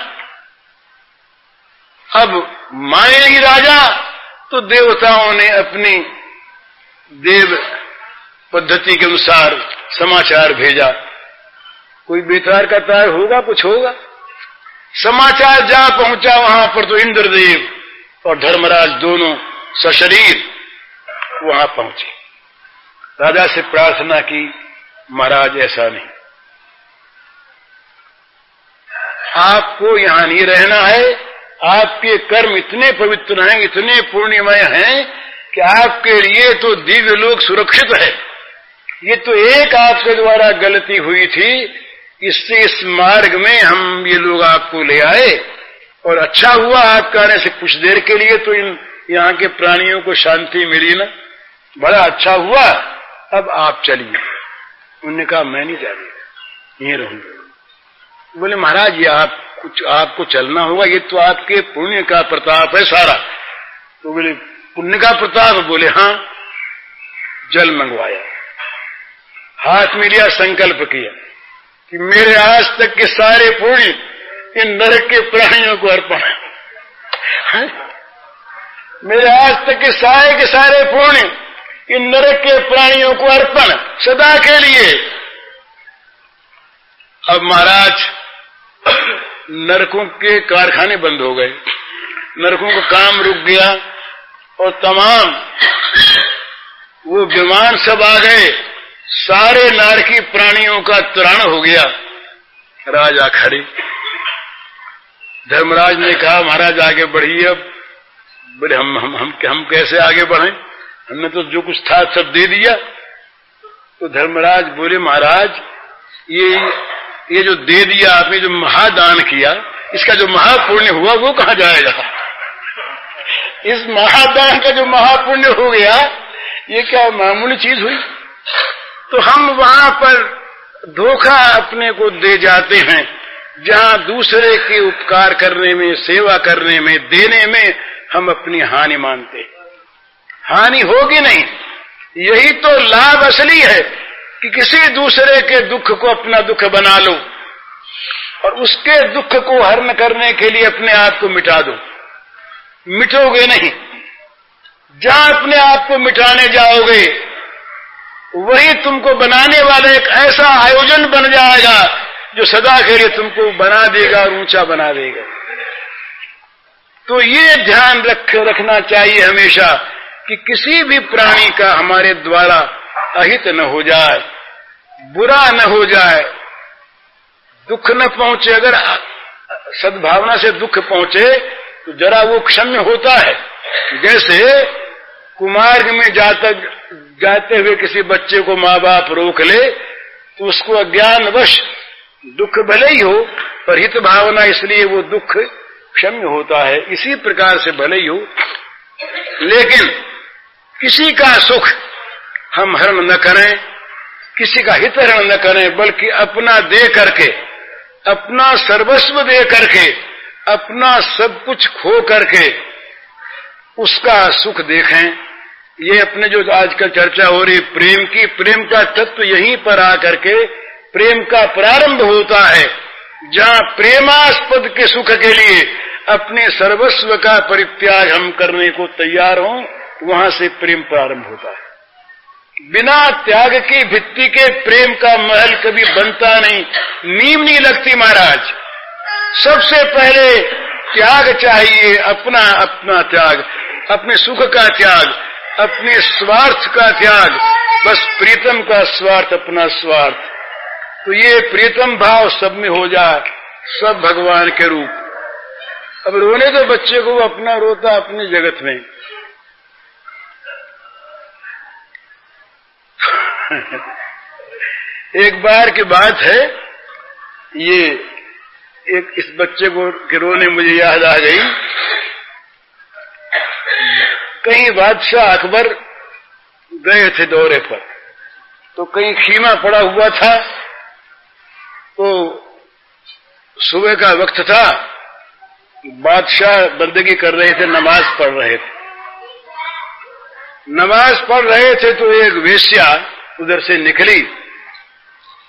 अब माने नहीं राजा, तो देवताओं ने अपनी देव पद्धति के अनुसार समाचार भेजा। कोई बेतार का तार होगा, कुछ होगा। समाचार जा पहुंचा वहां पर, तो इंद्रदेव और धर्मराज दोनों सशरीर वहां पहुंचे। राजा से प्रार्थना की, महाराज ऐसा नहीं, आपको यहां नहीं रहना है, आपके कर्म इतने पवित्र हैं, इतने पुण्यमय हैं कि आपके लिए तो दिव्य लोक सुरक्षित है। ये तो एक आपके द्वारा गलती हुई थी, इससे इस मार्ग में हम ये लोग आपको ले आए, और अच्छा हुआ आपके आने से कुछ देर के लिए तो इन यहाँ के प्राणियों को शांति मिली ना, बड़ा अच्छा हुआ। अब आप चलिए। उन्होंने कहा मैं नहीं जा रही, यहीं रहूंगा। बोले महाराज ये आपको चलना होगा, ये तो आपके पुण्य का प्रताप है सारा। तो बोले पुण्य का प्रताप? बोले हाँ। जल मंगवाया, हाथ में लिया, संकल्प किया कि मेरे आज तक के सारे पुण्य इन नरक के प्राणियों को अर्पण है। मेरे आज तक के सारे पुण्य इन नरक के प्राणियों को अर्पण, सदा के लिए। अब महाराज नरकों के कारखाने बंद हो गए, नरकों का काम रुक गया, और तमाम वो विमान सब आ गए, सारे नारकी प्राणियों का तरण हो गया। राजा खड़े। धर्मराज ने कहा महाराज आगे बढ़िए। अब बोले हम कैसे आगे बढ़े, हमने तो जो कुछ था सब दे दिया। तो धर्मराज बोले महाराज ये जो दे दिया आपने, जो महादान किया, इसका जो महापुण्य हुआ वो कहाँ जाएगा? इस महादान का जो महापुण्य हो गया, ये क्या मामूली चीज हुई? तो हम वहां पर धोखा अपने को दे जाते हैं, जहां दूसरे के उपकार करने में, सेवा करने में, देने में हम अपनी हानि मानते हैं। हानि होगी नहीं, यही तो लाभ असली है कि किसी दूसरे के दुख को अपना दुख बना लो, और उसके दुख को हरण करने के लिए अपने आप को मिटा दो। मिटोगे नहीं। जहां अपने आप को मिटाने जाओगे, वही तुमको बनाने वाला एक ऐसा आयोजन बन जाएगा जो सदा के लिए तुमको बना देगा और ऊंचा बना देगा। तो ये ध्यान रखना चाहिए हमेशा कि किसी भी प्राणी का हमारे द्वारा अहित न हो जाए, बुरा न हो जाए, दुख न पहुंचे। अगर सद्भावना से दुख पहुंचे तो जरा वो क्षम्य होता है। जैसे कुमार्ग में जाते हुए किसी बच्चे को माँ बाप रोक ले, तो उसको अज्ञानवश दुख भले ही हो, पर हित भावना इसलिए वो दुख क्षम्य होता है। इसी प्रकार से भले ही हो, लेकिन किसी का सुख हम हरण न करें, किसी का हित हरण न करें, बल्कि अपना दे करके, अपना सर्वस्व दे करके, अपना सब कुछ खो करके उसका सुख देखें। ये अपने जो आजकल चर्चा हो रही प्रेम की, प्रेम का तत्व यहीं पर आकर के प्रेम का प्रारंभ होता है। जहां प्रेमास्पद के सुख के लिए अपने सर्वस्व का परित्याग हम करने को तैयार हों, वहां से प्रेम प्रारंभ होता है। बिना त्याग की भित्ति के प्रेम का महल कभी बनता नहीं, नींव नहीं लगती महाराज। सबसे पहले त्याग चाहिए, अपना अपना त्याग, अपने सुख का त्याग, अपने स्वार्थ का त्याग, बस प्रीतम का स्वार्थ, अपना स्वार्थ। तो ये प्रीतम भाव सब में हो जाए, सब भगवान के रूप। अब रोने तो बच्चे को, अपना रोता अपने जगत में। एक बार की बात है, ये एक इस बच्चे को के रोने मुझे याद आ गई। कहीं बादशाह अकबर गए थे दौरे पर, तो कहीं खीमा पड़ा हुआ था, तो सुबह का वक्त था, बादशाह बंदगी कर रहे थे, नमाज पढ़ रहे थे। नमाज पढ़ रहे थे तो एक वेश्या उधर से निकली।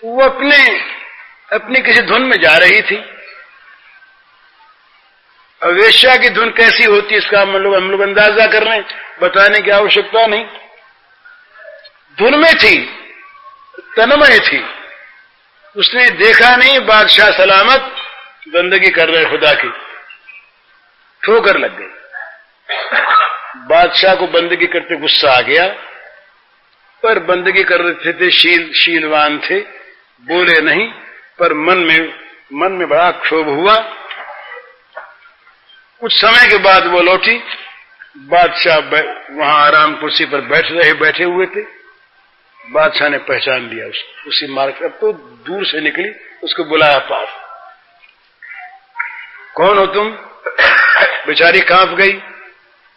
वो अपनी किसी धुन में जा रही थी। अब वेश्या की धुन कैसी होती है इसका हम लोग अंदाजा कर रहे हैं, बताने की आवश्यकता नहीं। धुन में थी, तन्मय थी। उसने देखा नहीं बादशाह सलामत बंदगी कर रहे खुदा की, ठोकर लग गई। बादशाह को बंदगी करते गुस्सा आ गया, पर बंदगी कर रहे थे, शीलवान थे, बोले नहीं, पर मन में बड़ा क्षोभ हुआ। कुछ समय के बाद वो लौटी। बादशाह वहां आराम कुर्सी पर बैठे हुए थे। बादशाह ने पहचान लिया उसको, उसी मार्ग। अब तो दूर से निकली, उसको बुलाया पास। कौन हो तुम? बेचारी कांप गई,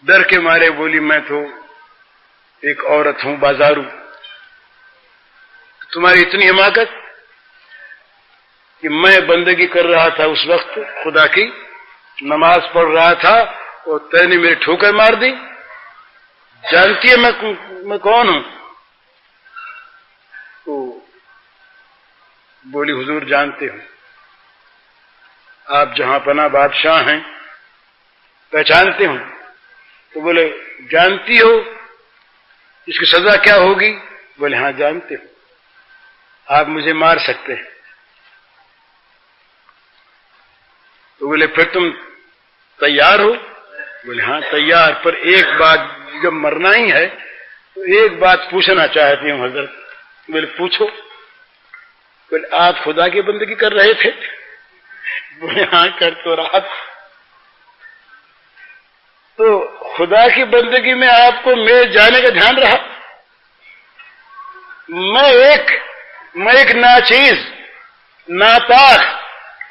डर के मारे बोली, मैं तो एक औरत हूं, बाजारू। तुम्हारी इतनी हिमाकत कि मैं बंदगी कर रहा था उस वक्त खुदा की, नमाज पढ़ रहा था और तैने मेरी ठोकर मार दी। जानती है मैं कौन हूं? तो बोली, हुजूर जानते हो, आप जहां पना बादशाह हैं, पहचानते हो। तो बोले, जानती हो इसकी सजा क्या होगी? बोले, हाँ जानते हो, आप मुझे मार सकते हैं। तो बोले, फिर तुम तैयार हो? बोले, हाँ तैयार, पर एक बात, जब मरना ही है तो एक बात पूछना चाहती हूँ हजरत। बोले, पूछो। बोले, आप खुदा की बंदगी कर रहे थे? बोले, हाँ कर तो रहा था। तो खुदा की बंदगी में आपको मेरे जाने का ध्यान रहा? मैं एक नाचीज, नापाक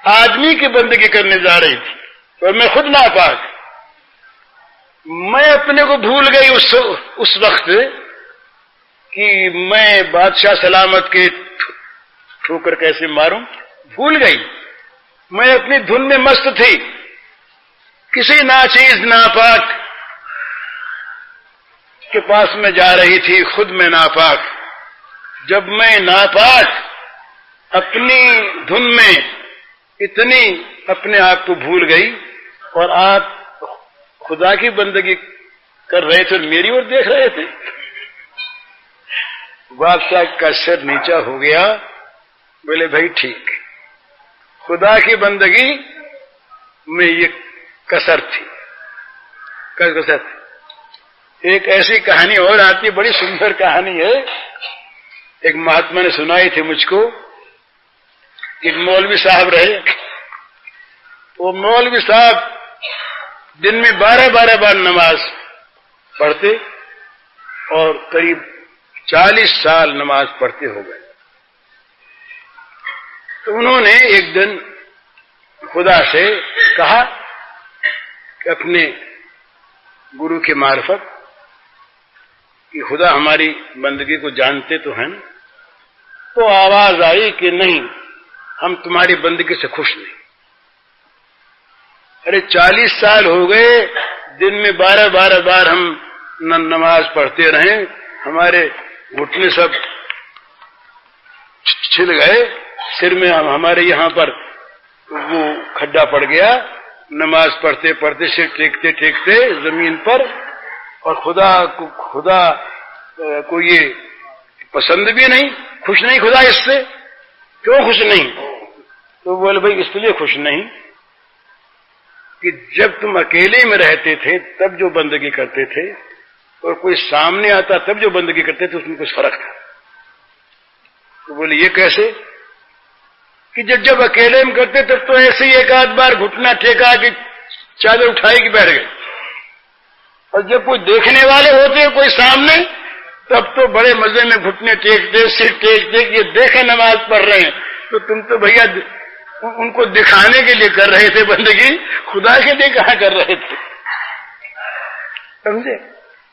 आदमी की बंदगी करने जा रही थी, और मैं खुद नापाक। मैं अपने को भूल गई उस वक्त कि मैं बादशाह सलामत के ठोकर कैसे मारूं, भूल गई। मैं अपनी धुन में मस्त थी, किसी नाचीज नापाक के पास में जा रही थी, खुद में नापाक। जब मैं नापाक अपनी धुन में इतनी अपने आप को भूल गई, और आप खुदा की बंदगी कर रहे थे, मेरी ओर देख रहे थे। बादशाह का सिर नीचा हो गया। बोले, भाई ठीक, खुदा की बंदगी में ये कसर थी, कसर थी। एक ऐसी कहानी और आती है, बड़ी सुंदर कहानी है, एक महात्मा ने सुनाई थी मुझको। एक मौलवी साहब रहे, वो मौलवी साहब दिन में 12-12 बार नमाज पढ़ते और करीब 40 साल नमाज पढ़ते हो गए। तो उन्होंने एक दिन खुदा से कहा अपने गुरु के मार्फत कि खुदा हमारी बंदगी को जानते तो हैं, तो आवाज आई कि नहीं, हम तुम्हारी बंदगी से खुश नहीं। अरे 40 साल हो गए, दिन में 12 बार हम नमाज पढ़ते रहे, हमारे घुटने सब छिल गए, सिर में हमारे यहाँ पर वो खड्डा पड़ गया, नमाज पढ़ते पढ़ते सिर टेकते टेकते जमीन पर, और खुदा को ये पसंद भी नहीं, खुश नहीं खुदा इससे। क्यों खुश नहीं? तो बोले भाई इसलिए खुश नहीं कि जब तुम अकेले में रहते थे तब जो बंदगी करते थे, और कोई सामने आता तब जो बंदगी करते थे, उसमें कुछ फर्क था। तो बोले ये कैसे? कि जब अकेले में करते तब तो ऐसे ही एक आध बार घुटना टेका कि चादर उठाई कि बैठ गए, और जब कोई देखने वाले होते हैं कोई सामने, तब तो बड़े मजे में घुटने टेकते, सिर टेकते, ये देखे नमाज पढ़ रहे हैं। तो तुम तो भैया उनको दिखाने के लिए कर रहे थे बंदगी, खुदा के लिए कहाँ कर रहे थे? समझे?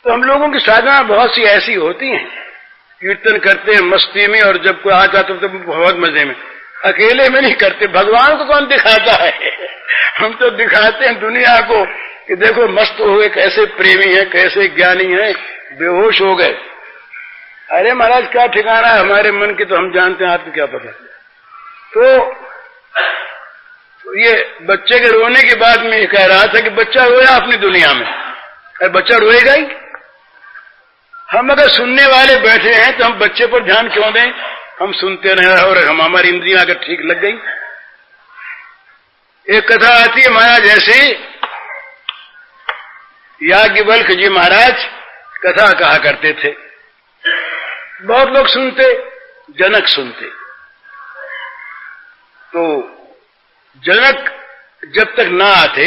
तो हम लोगों की साधना बहुत सी ऐसी होती हैं, कीर्तन करते हैं मस्ती में, और जब कोई आ जाता तो बहुत मजे में, अकेले में नहीं करते। भगवान को कौन दिखाता है? हम तो दिखाते हैं दुनिया को कि देखो मस्त हो गए, कैसे प्रेमी है, कैसे ज्ञानी है, बेहोश हो गए। अरे महाराज क्या ठिकाना है हमारे मन की, तो हम जानते हैं, आपको क्या पता। तो ये बच्चे के रोने के बाद में कह रहा था कि बच्चा रोया अपनी दुनिया में, अरे बच्चा रोएगा ही। हम अगर सुनने वाले बैठे हैं तो हम बच्चे पर ध्यान क्यों दें? हम सुनते रहे और हमारी इंद्रियां अगर ठीक लग गई। एक कथा आती है महाराज, ऐसे याज्ञवल्क्य जी महाराज कथा कहा करते थे, बहुत लोग सुनते, जनक सुनते। तो जनक जब तक ना आते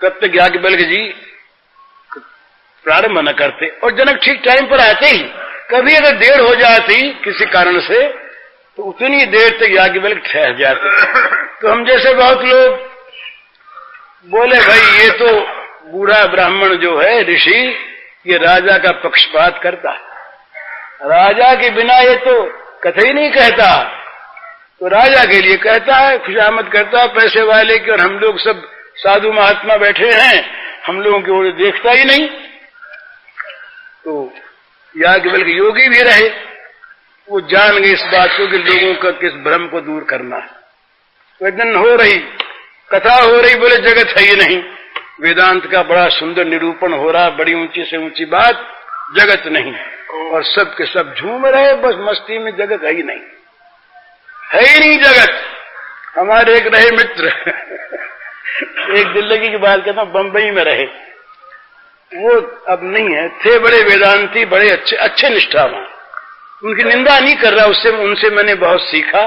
तब तक याज्ञवल्क्य जी प्रारंभ न करते, और जनक ठीक टाइम पर आते ही। कभी अगर देर हो जाती किसी कारण से तो उतनी देर तक याज्ञवल्क्य ठहर जाते। तो हम जैसे बहुत लोग बोले भाई ये तो बूढ़ा ब्राह्मण जो है ऋषि, ये राजा का पक्षपात करता है, राजा के बिना ये तो कथा ही नहीं कहता, तो राजा के लिए कहता है, खुशामद करता है पैसे वाले की, और हम लोग सब साधु महात्मा बैठे हैं, हम लोगों की ओर देखता ही नहीं। तो याज्ञवल्क्य योगी भी रहे, वो जान गए इस बात को कि लोगों का किस भ्रम को दूर करना है। तो एक दिन हो रही कथा, हो रही, बोले जगत है ही नहीं, वेदांत का बड़ा सुंदर निरूपण हो रहा, बड़ी ऊंची से ऊंची बात, जगत नहीं, और सब के सब झूम रहे बस मस्ती में, जगत है ही नहीं, है ही नहीं जगत। हमारे एक रहे मित्र एक दिल्ली की बात कहता हूं, बंबई में रहे, वो अब नहीं है, थे बड़े वेदांती, बड़े अच्छे निष्ठावान, उनकी निंदा नहीं कर रहा, उससे उनसे मैंने बहुत सीखा,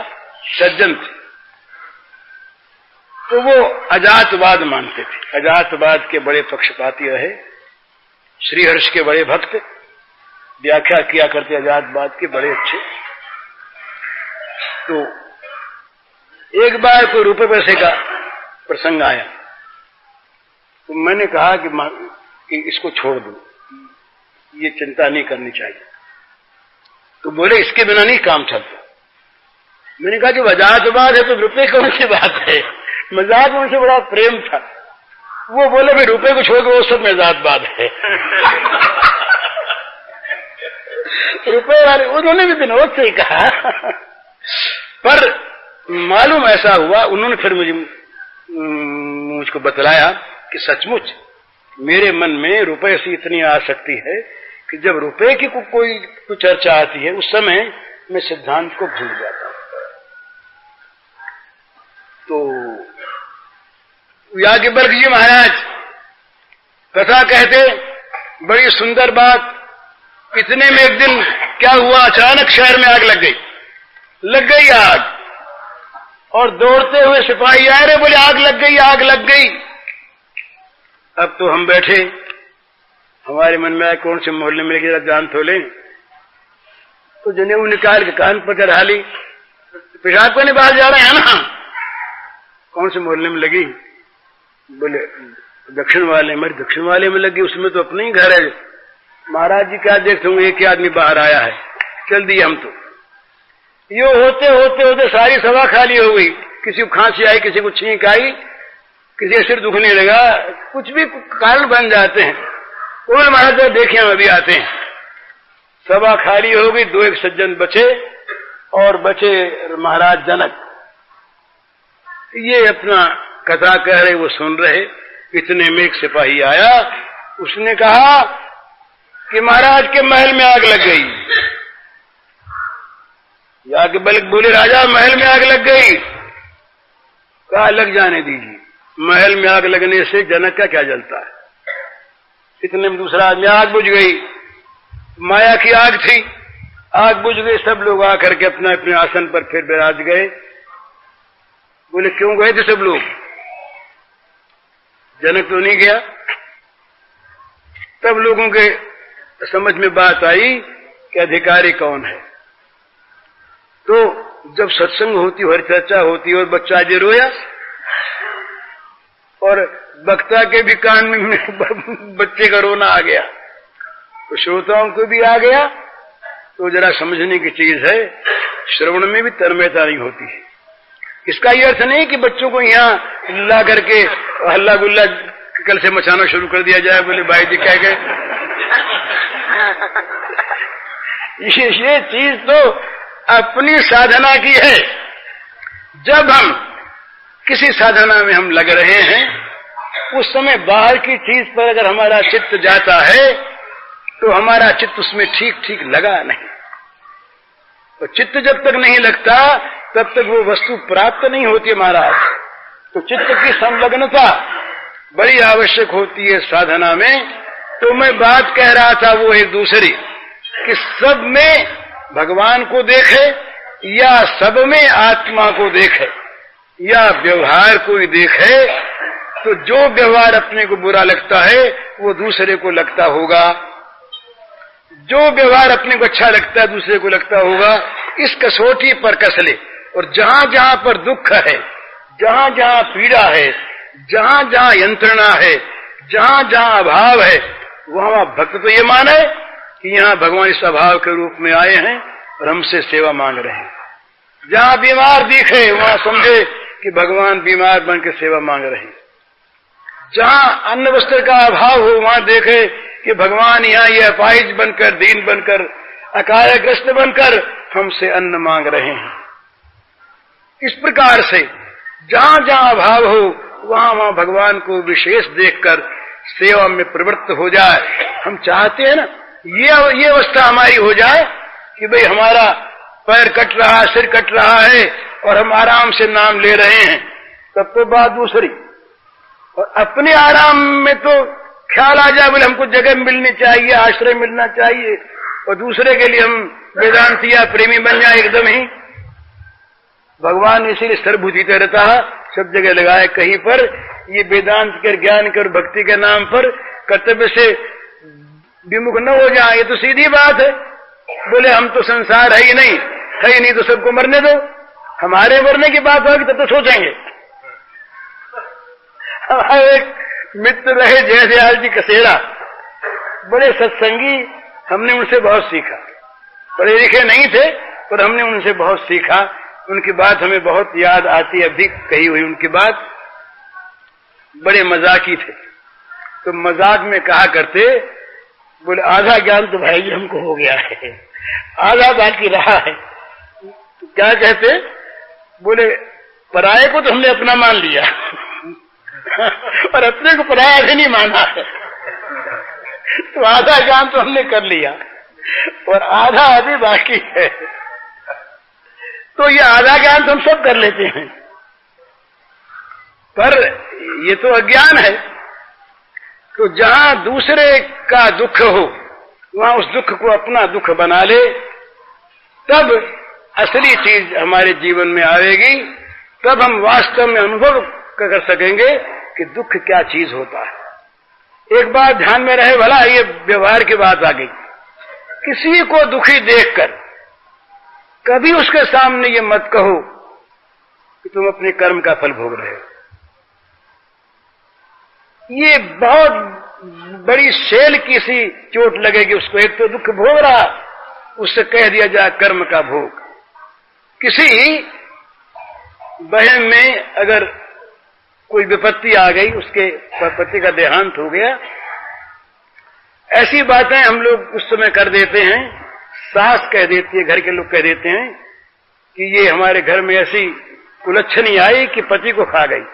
सज्जन थे। तो वो अजातवाद मानते थे, अजातवाद के बड़े पक्षपाती रहे, श्रीहर्ष के बड़े भक्त, व्याख्या किया करते अजातवाद के बड़े अच्छे। तो एक बार कोई रुपए पैसे का प्रसंग आया, तो मैंने कहा कि इसको छोड़ दो, ये चिंता नहीं करनी चाहिए। तो बोले इसके बिना नहीं काम चलता। मैंने कहा जब अजातवाद है तो रुपए कौन सी बात है, मजाक में उनसे बड़ा प्रेम था। वो बोले भाई रुपए को छोड़ वो सब में अजातवाद है रुपए वाले उन्होंने भी विनोद से ही कहा पर मालूम ऐसा हुआ, उन्होंने फिर मुझको बतलाया कि सचमुच मेरे मन में रुपए से इतनी आसक्ति है कि जब रुपए की कोई चर्चा आती है उस समय मैं सिद्धांत को भूल जाता हूं। तो याज्ञवल्क्य जी महाराज कथा कहते, बड़ी सुंदर बात। इतने में एक दिन क्या हुआ, अचानक शहर में आग लग गई आग, और दौड़ते हुए सिपाही आए, रे बोले आग लग गई, आग लग गई। अब तो हम बैठे, हमारे मन में आया कौन से मोहल्ले में लेके जान थोले, तो जनेऊ निकाल के कान पर चढ़ा ली, पेशाब करने बाहर जा रहे हैं ना, कौन से मोहल्ले में लगी, बोले दक्षिण वाले में लगी, उसमें तो अपने ही घर है। महाराज जी क्या देखते हूँ, एक ही आदमी बाहर आया है, चल दिए हम तो। यो होते होते होते सारी सभा खाली हो गई। किसी को खांसी आई, किसी को छींक आई, किसी का सिर दुखने लगा, कुछ भी कारण बन जाते हैं। बोले महाराज देखिए हम अभी आते हैं। सभा खाली हो गई, 2 एक सज्जन बचे और बचे महाराज जनक। ये अपना कथा कह रहे, वो सुन रहे। इतने में एक सिपाही आया, उसने कहा कि महाराज के महल में आग लग गई। जाके बल्कि बोले राजा महल में आग लग गई। कहा लग जाने दीजिए, महल में आग लगने से जनक का क्या जलता है। इतने में दूसरा आदमी, आग बुझ गई, माया की आग थी, आग बुझ गई। सब लोग आकर के अपने अपने आसन पर फिर विराज गए। बोले क्यों गए थे सब लोग, जनक तो नहीं गया। तब लोगों के समझ में बात आई कि अधिकारी कौन है। तो जब सत्संग होती, हर चर्चा होती और बच्चा जी रोया और वक्ता के भी कान में बच्चे का रोना आ गया, तो श्रोताओं को भी आ गया। तो जरा समझने की चीज है, श्रवण में भी तन्मयता नहीं होती है। इसका ये अर्थ नहीं कि बच्चों को यहाँ ला करके हल्ला गुल्ला कल से मचाना शुरू कर दिया जाए। बोले भाई जी कह गए, ये चीज तो अपनी साधना की है। जब हम किसी साधना में हम लग रहे हैं, उस समय बाहर की चीज पर अगर हमारा चित्त जाता है तो हमारा चित्त उसमें ठीक ठीक लगा नहीं। तो चित्त जब तक नहीं लगता तब तक वो वस्तु प्राप्त नहीं होती महाराज। तो चित्त की संलग्नता बड़ी आवश्यक होती है साधना में। तो मैं बात कह रहा था वो एक दूसरी, कि सब में भगवान को देखे या सब में आत्मा को देखे या व्यवहार को ही देखे, तो जो व्यवहार अपने को बुरा लगता है वो दूसरे को लगता होगा, जो व्यवहार अपने को अच्छा लगता है दूसरे को लगता होगा। इस कसौटी पर कस ले, और जहां जहां पर दुख है, जहां जहां पीड़ा है, जहां जहां यंत्रणा है, जहां जहां अभाव है, वहां भक्त तो ये माने कि यहाँ भगवान इस अभाव के रूप में आए हैं और हमसे सेवा मांग रहे हैं। जहां बीमार दिखे वहां समझे कि भगवान बीमार बन के सेवा मांग रहे हैं। जहां अन्न वस्त्र का अभाव हो वहां देखे कि भगवान यहाँ ये अपाहिज बनकर, दीन बनकर, अकालग्रस्त बनकर हमसे अन्न मांग रहे हैं। इस प्रकार से जहां जहां अभाव हो वहां वहां भगवान को विशेष देखकर सेवा में प्रवृत्त हो जाए। हम चाहते हैं ना ये अवस्था हमारी हो जाए कि भाई हमारा पैर कट रहा, सिर कट रहा है और हम आराम से नाम ले रहे हैं, तब तो बात दूसरी। और अपने आराम में तो ख्याल आ जाए बोले हमको जगह मिलनी चाहिए, आश्रय मिलना चाहिए, और दूसरे के लिए हम वेदांती या प्रेमी बन जाए एकदम ही। भगवान इसीलिए सर्वभूति रहता है, सब जगह लगाए। कहीं पर ये वेदांत के ज्ञान के और भक्ति के नाम पर कर्तव्य से विमुख न हो जाए, ये तो सीधी बात है। बोले हम तो संसार है ही नहीं तो सबको मरने दो। हमारे मरने की बात होगी तब तो सोचेंगे। हमारे एक मित्र रहे जयदयाल जी कसेरा, बड़े सत्संगी, हमने उनसे बहुत सीखा। पढ़े लिखे नहीं थे पर हमने उनसे बहुत सीखा। उनकी बात हमें बहुत याद आती, अभी कही हुई उनकी बात। बड़े मजाकी थे, तो मजाक में कहा करते, बोले आधा ज्ञान तो भाई जी हमको हो गया है, आधा बाकी रहा है। तो क्या कहते, बोले पराये को तो हमने अपना मान लिया और अपने को पराया भी नहीं माना है, तो आधा ज्ञान तो हमने कर लिया और आधा अभी बाकी है। तो ये आधा ज्ञान तो हम सब कर लेते हैं, पर ये तो अज्ञान है। तो जहां दूसरे का दुख हो वहां उस दुख को अपना दुख बना ले, तब असली चीज हमारे जीवन में आएगी। तब हम वास्तव में अनुभव कर सकेंगे कि दुख क्या चीज होता है। एक बात ध्यान में रहे, भला ये व्यवहार की बात आ गई, किसी को दुखी देखकर कभी उसके सामने ये मत कहो कि तुम अपने कर्म का फल भोग रहे हो। ये बहुत बड़ी सेल की सी चोट लगेगी उसको। एक तो दुख भोग रहा, उससे कह दिया जाए कर्म का भोग। किसी बहन में अगर कोई विपत्ति आ गई, उसके पति का देहांत हो गया, ऐसी बातें हम लोग उस समय कर देते हैं। सास कह देती है, घर के लोग कह देते हैं कि ये हमारे घर में ऐसी कुलच्छनी आई कि पति को खा गई।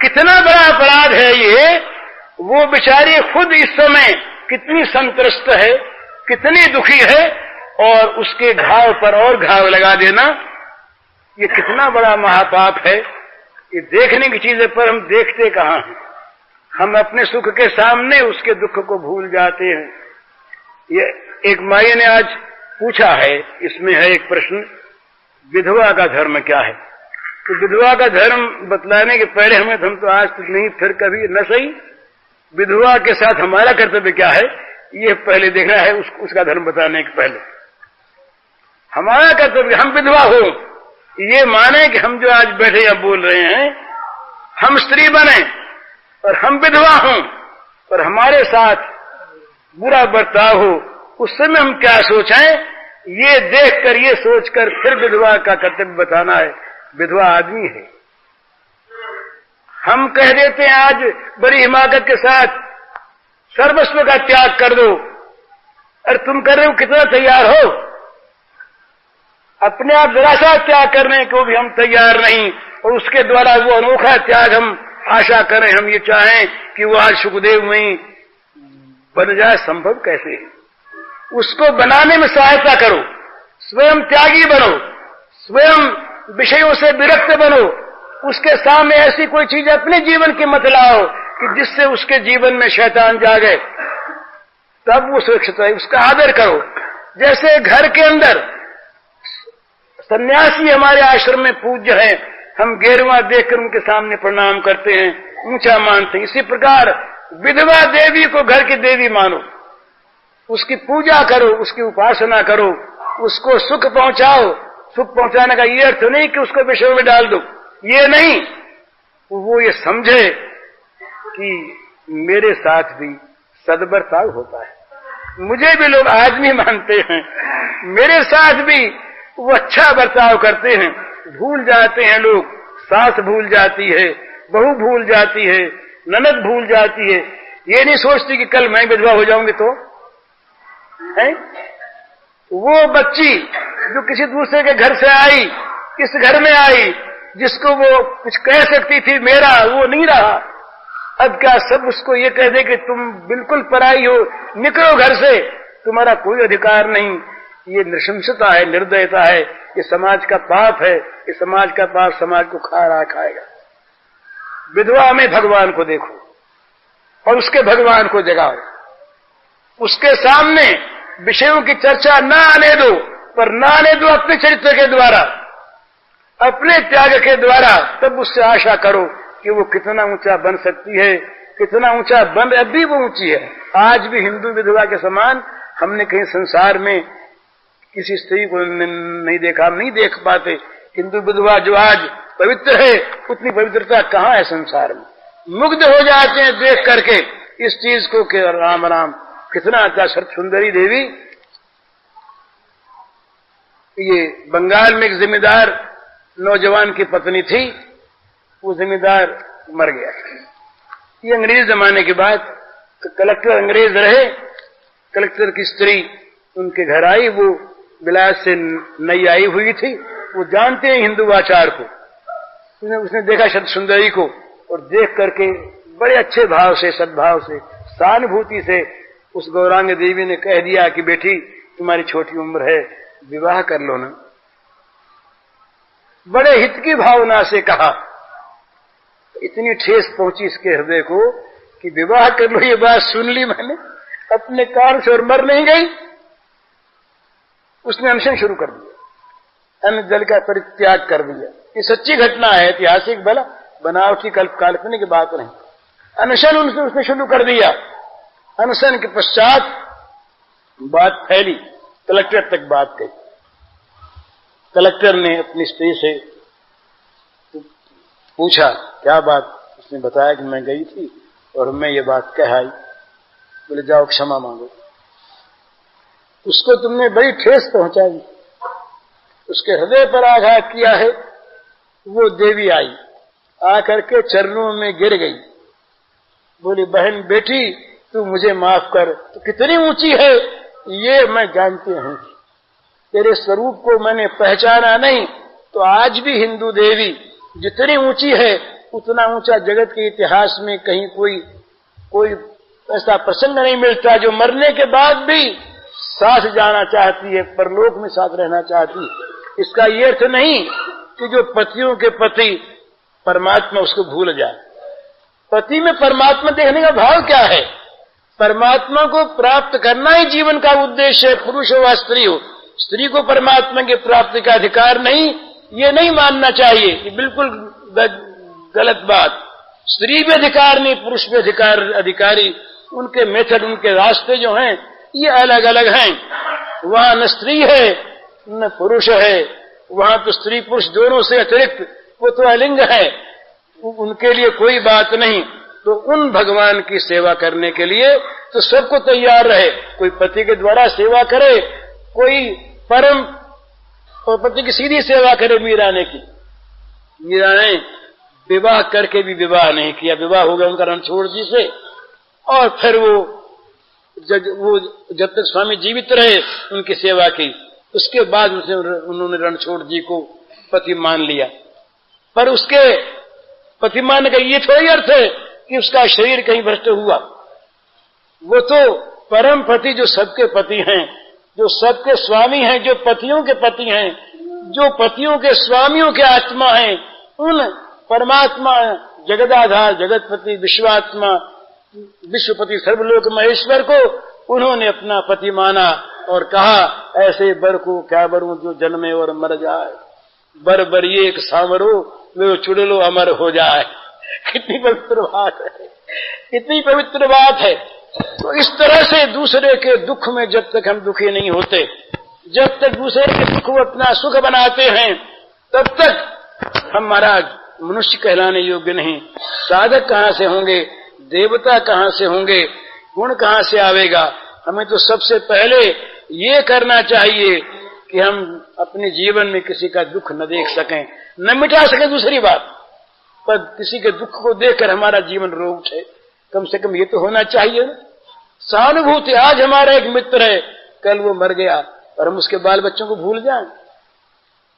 कितना बड़ा अपराध है ये। वो बेचारी खुद इस समय कितनी संत्रस्त है, कितनी दुखी है, और उसके घाव पर और घाव लगा देना, ये कितना बड़ा महापाप है। ये देखने की चीजें पर हम देखते कहाँ हैं। हम अपने सुख के सामने उसके दुख को भूल जाते हैं। ये एक माई ने आज पूछा है, इसमें है एक प्रश्न, विधवा का धर्म क्या है। तो विधवा का धर्म बतलाने के पहले हम तो आज तक नहीं, फिर कभी न सही, विधवा के साथ हमारा कर्तव्य क्या है ये पहले देखना है। उसका धर्म बताने के पहले हमारा कर्तव्य, हम विधवा हो ये माने कि हम जो आज बैठे या बोल रहे हैं, हम स्त्री बने और हम विधवा हों और हमारे साथ बुरा बर्ताव हो, उस समय हम क्या सोचें, ये देखकर, ये सोचकर फिर विधवा का कर्तव्य बताना है। विधवा आदमी है। हम कह देते हैं आज बड़ी हिमाकत के साथ सर्वस्व का त्याग कर दो। अरे तुम कर रहे हो, कितना तैयार हो? अपने आप जरा सा त्याग करने को भी हम तैयार नहीं, और उसके द्वारा वो अनोखा त्याग हम आशा करें, हम ये चाहें कि वो आज सुखदेव में बन जाए, संभव कैसे है? उसको बनाने में सहायता करो, स्वयं त्यागी बनो, स्वयं विषयों से विरक्त बनो। उसके सामने ऐसी कोई चीज अपने जीवन की मत लाओ कि जिससे उसके जीवन में शैतान जागे, तब वो सुरक्षित है। उसका आदर करो। जैसे घर के अंदर सन्यासी हमारे आश्रम में पूज्य हैं, हम गेरुआ देखकर उनके सामने प्रणाम करते हैं, ऊंचा मानते हैं। इसी प्रकार विधवा देवी को घर की देवी मानो, उसकी पूजा करो, उसकी उपासना करो, उसको सुख पहुंचाओ। सुख पहुंचाने का ये अर्थ नहीं कि उसको विषयों में डाल दो, ये नहीं। वो ये समझे कि मेरे साथ भी सद्बर्ताव होता है, मुझे भी लोग आदमी मानते हैं, मेरे साथ भी वो अच्छा बर्ताव करते हैं। भूल जाते हैं लोग, सास भूल जाती है, बहू भूल जाती है, ननद भूल जाती है। ये नहीं सोचती कि कल मैं विधवा हो जाऊंगी तो है। वो बच्ची जो किसी दूसरे के घर से आई, इस घर में आई, जिसको वो कुछ कह सकती थी मेरा, वो नहीं रहा। अब क्या सब उसको ये कह दे कि तुम बिल्कुल पराई हो, निकलो घर से, तुम्हारा कोई अधिकार नहीं। ये नृशंसता है, निर्दयता है, ये समाज का पाप है। ये समाज का पाप समाज को खा रहा, खाएगा। विधवा में भगवान को देखो और उसके भगवान को जगाओ। उसके सामने विषयों की चर्चा न आने दो, पर न आने दो अपने चरित्र के द्वारा, अपने त्याग के द्वारा। तब उससे आशा करो कि वो कितना ऊंचा बन सकती है, कितना ऊंचा बन, अभी वो ऊंची है। आज भी हिंदू विधवा के समान हमने कहीं संसार में किसी स्त्री को नहीं देखा, हम नहीं देख पाते। हिंदू विधवा जो आज पवित्र है, उतनी पवित्रता कहाँ है संसार में। मुग्ध हो जाते हैं देख करके इस चीज को कि राम राम, कितना अच्छा। सर्व सुंदरी देवी, ये बंगाल में एक जिम्मेदार नौजवान की पत्नी थी, वो जिम्मेदार मर गया। ये अंग्रेज जमाने के बाद कलेक्टर अंग्रेज रहे, कलेक्टर की स्त्री उनके घर आई, वो बिलायत से नई आई हुई थी। वो जानते हैं हिंदू आचार को। उसने देखा शत सुंदरी को, और देख करके बड़े अच्छे भाव से, सद्भाव से, सहानुभूति से उस गौरांग देवी ने कह दिया कि बेटी तुम्हारी छोटी उम्र है, विवाह कर लो ना। बड़े हित की भावना से कहा। इतनी ठेस पहुंची इसके हृदय को कि विवाह कर लो, ये बात सुन ली मैंने अपने कान से और मर नहीं गई। उसने अनशन शुरू कर दिया, अन्न जल का परित्याग कर दिया। ये सच्ची घटना है, ऐतिहासिक, भला बनावटी काल्पनिक की बात नहीं। अनशन उसने शुरू कर दिया। अनशन के पश्चात बात फैली, कलेक्टर तक बात गई। कलेक्टर ने अपनी स्त्री से पूछा क्या बात। उसने बताया कि मैं गई थी और मैं ये बात कह आई। बोले जाओ क्षमा मांगो। उसको तुमने बड़ी ठेस पहुंचाई, उसके हृदय पर आघात किया है। वो देवी आई, आकर के चरणों में गिर गई। बोली बहन बेटी तू मुझे माफ कर। तो कितनी ऊंची है ये मैं जानती हूं, तेरे स्वरूप को मैंने पहचाना नहीं। तो आज भी हिंदू देवी जितनी ऊंची है उतना ऊंचा जगत के इतिहास में कहीं कोई ऐसा प्रसंग नहीं मिलता जो मरने के बाद भी साथ जाना चाहती है, परलोक में साथ रहना चाहती है। इसका ये अर्थ नहीं कि जो पतियों के पति परमात्मा उसको भूल जाए। पति में परमात्मा देखने का भाव क्या है? परमात्मा को प्राप्त करना ही जीवन का उद्देश्य है, पुरुष हो व स्त्री हो। स्त्री को परमात्मा की प्राप्ति का अधिकार नहीं, ये नहीं मानना चाहिए, ये बिल्कुल गलत बात। स्त्री भी अधिकार नहीं, पुरुष भी अधिकारी। उनके मेथड, उनके रास्ते जो हैं ये अलग अलग हैं। वहां न स्त्री है न पुरुष है, वहां तो स्त्री पुरुष दोनों से अतिरिक्त वो तो अलिंग है, उनके लिए कोई बात नहीं। तो उन भगवान की सेवा करने के लिए तो सबको तैयार रहे। कोई पति के द्वारा सेवा करे, कोई परम और पति की सीधी सेवा करे। मीरा ने की, मीरा ने विवाह करके भी विवाह नहीं किया, विवाह हो गया उनका रणछोड़ जी से। और फिर वो जब तक स्वामी जीवित रहे उनकी सेवा की, उसके बाद उन्होंने रणछोड़ जी को पति मान लिया। पर उसके पति मानने का ये थोड़ी अर्थ है कि उसका शरीर कहीं भ्रष्ट हुआ। वो तो परम पति जो सबके पति हैं, जो सबके स्वामी हैं, जो पतियों के पति हैं, जो पतियों के स्वामियों के आत्मा हैं, उन परमात्मा जगदाधार जगतपति विश्वात्मा विश्वपति सर्वलोक महेश्वर को उन्होंने अपना पति माना और कहा ऐसे बर को क्या बरूं जो जन्मे और मर जाए, बर बरिए एक सांवरो वे चुड़लो अमर हो जाए। कितनी पवित्र बात है, कितनी पवित्र बात है। तो इस तरह से दूसरे के दुख में जब तक हम दुखी नहीं होते, जब तक दूसरे के दुख को अपना सुख बनाते हैं, तब तक हम महाराज मनुष्य कहलाने योग्य नहीं। साधक कहां से होंगे, देवता कहां से होंगे, गुण कहां से आवेगा? हमें तो सबसे पहले ये करना चाहिए कि हम अपने जीवन में किसी का दुख न देख सकें, न मिटा सकें दूसरी बात, पर किसी के दुख को देखकर हमारा जीवन रो उठे। कम से कम ये तो होना चाहिए ना, सहानुभूति। आज हमारा एक मित्र है, कल वो मर गया और हम उसके बाल बच्चों को भूल जाएं,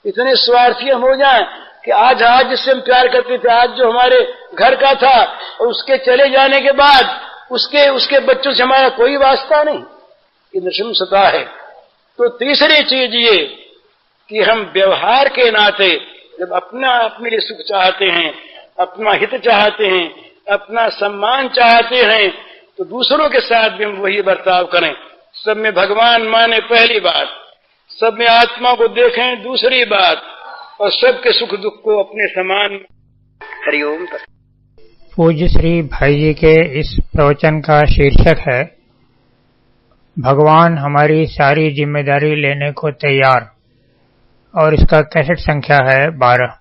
इतने स्वार्थी हम हो जाएं कि आज जिससे हम प्यार करते थे, आज जो हमारे घर का था और उसके चले जाने के बाद उसके बच्चों से हमारा कोई वास्ता नहीं। ये नृशंसता है। तो तीसरी चीज ये कि हम व्यवहार के नाते जब अपने लिए सुख चाहते हैं, अपना हित चाहते हैं, अपना सम्मान चाहते हैं, तो दूसरों के साथ भी हम वही बर्ताव करें। सब में भगवान माने पहली बात, सब में आत्मा को देखें दूसरी बात, और सबके सुख दुख को अपने समान। हरिओम। पूज्य श्री भाई जी के इस प्रवचन का शीर्षक है भगवान हमारी सारी जिम्मेदारी लेने को तैयार, और इसका कैसेट संख्या है 12।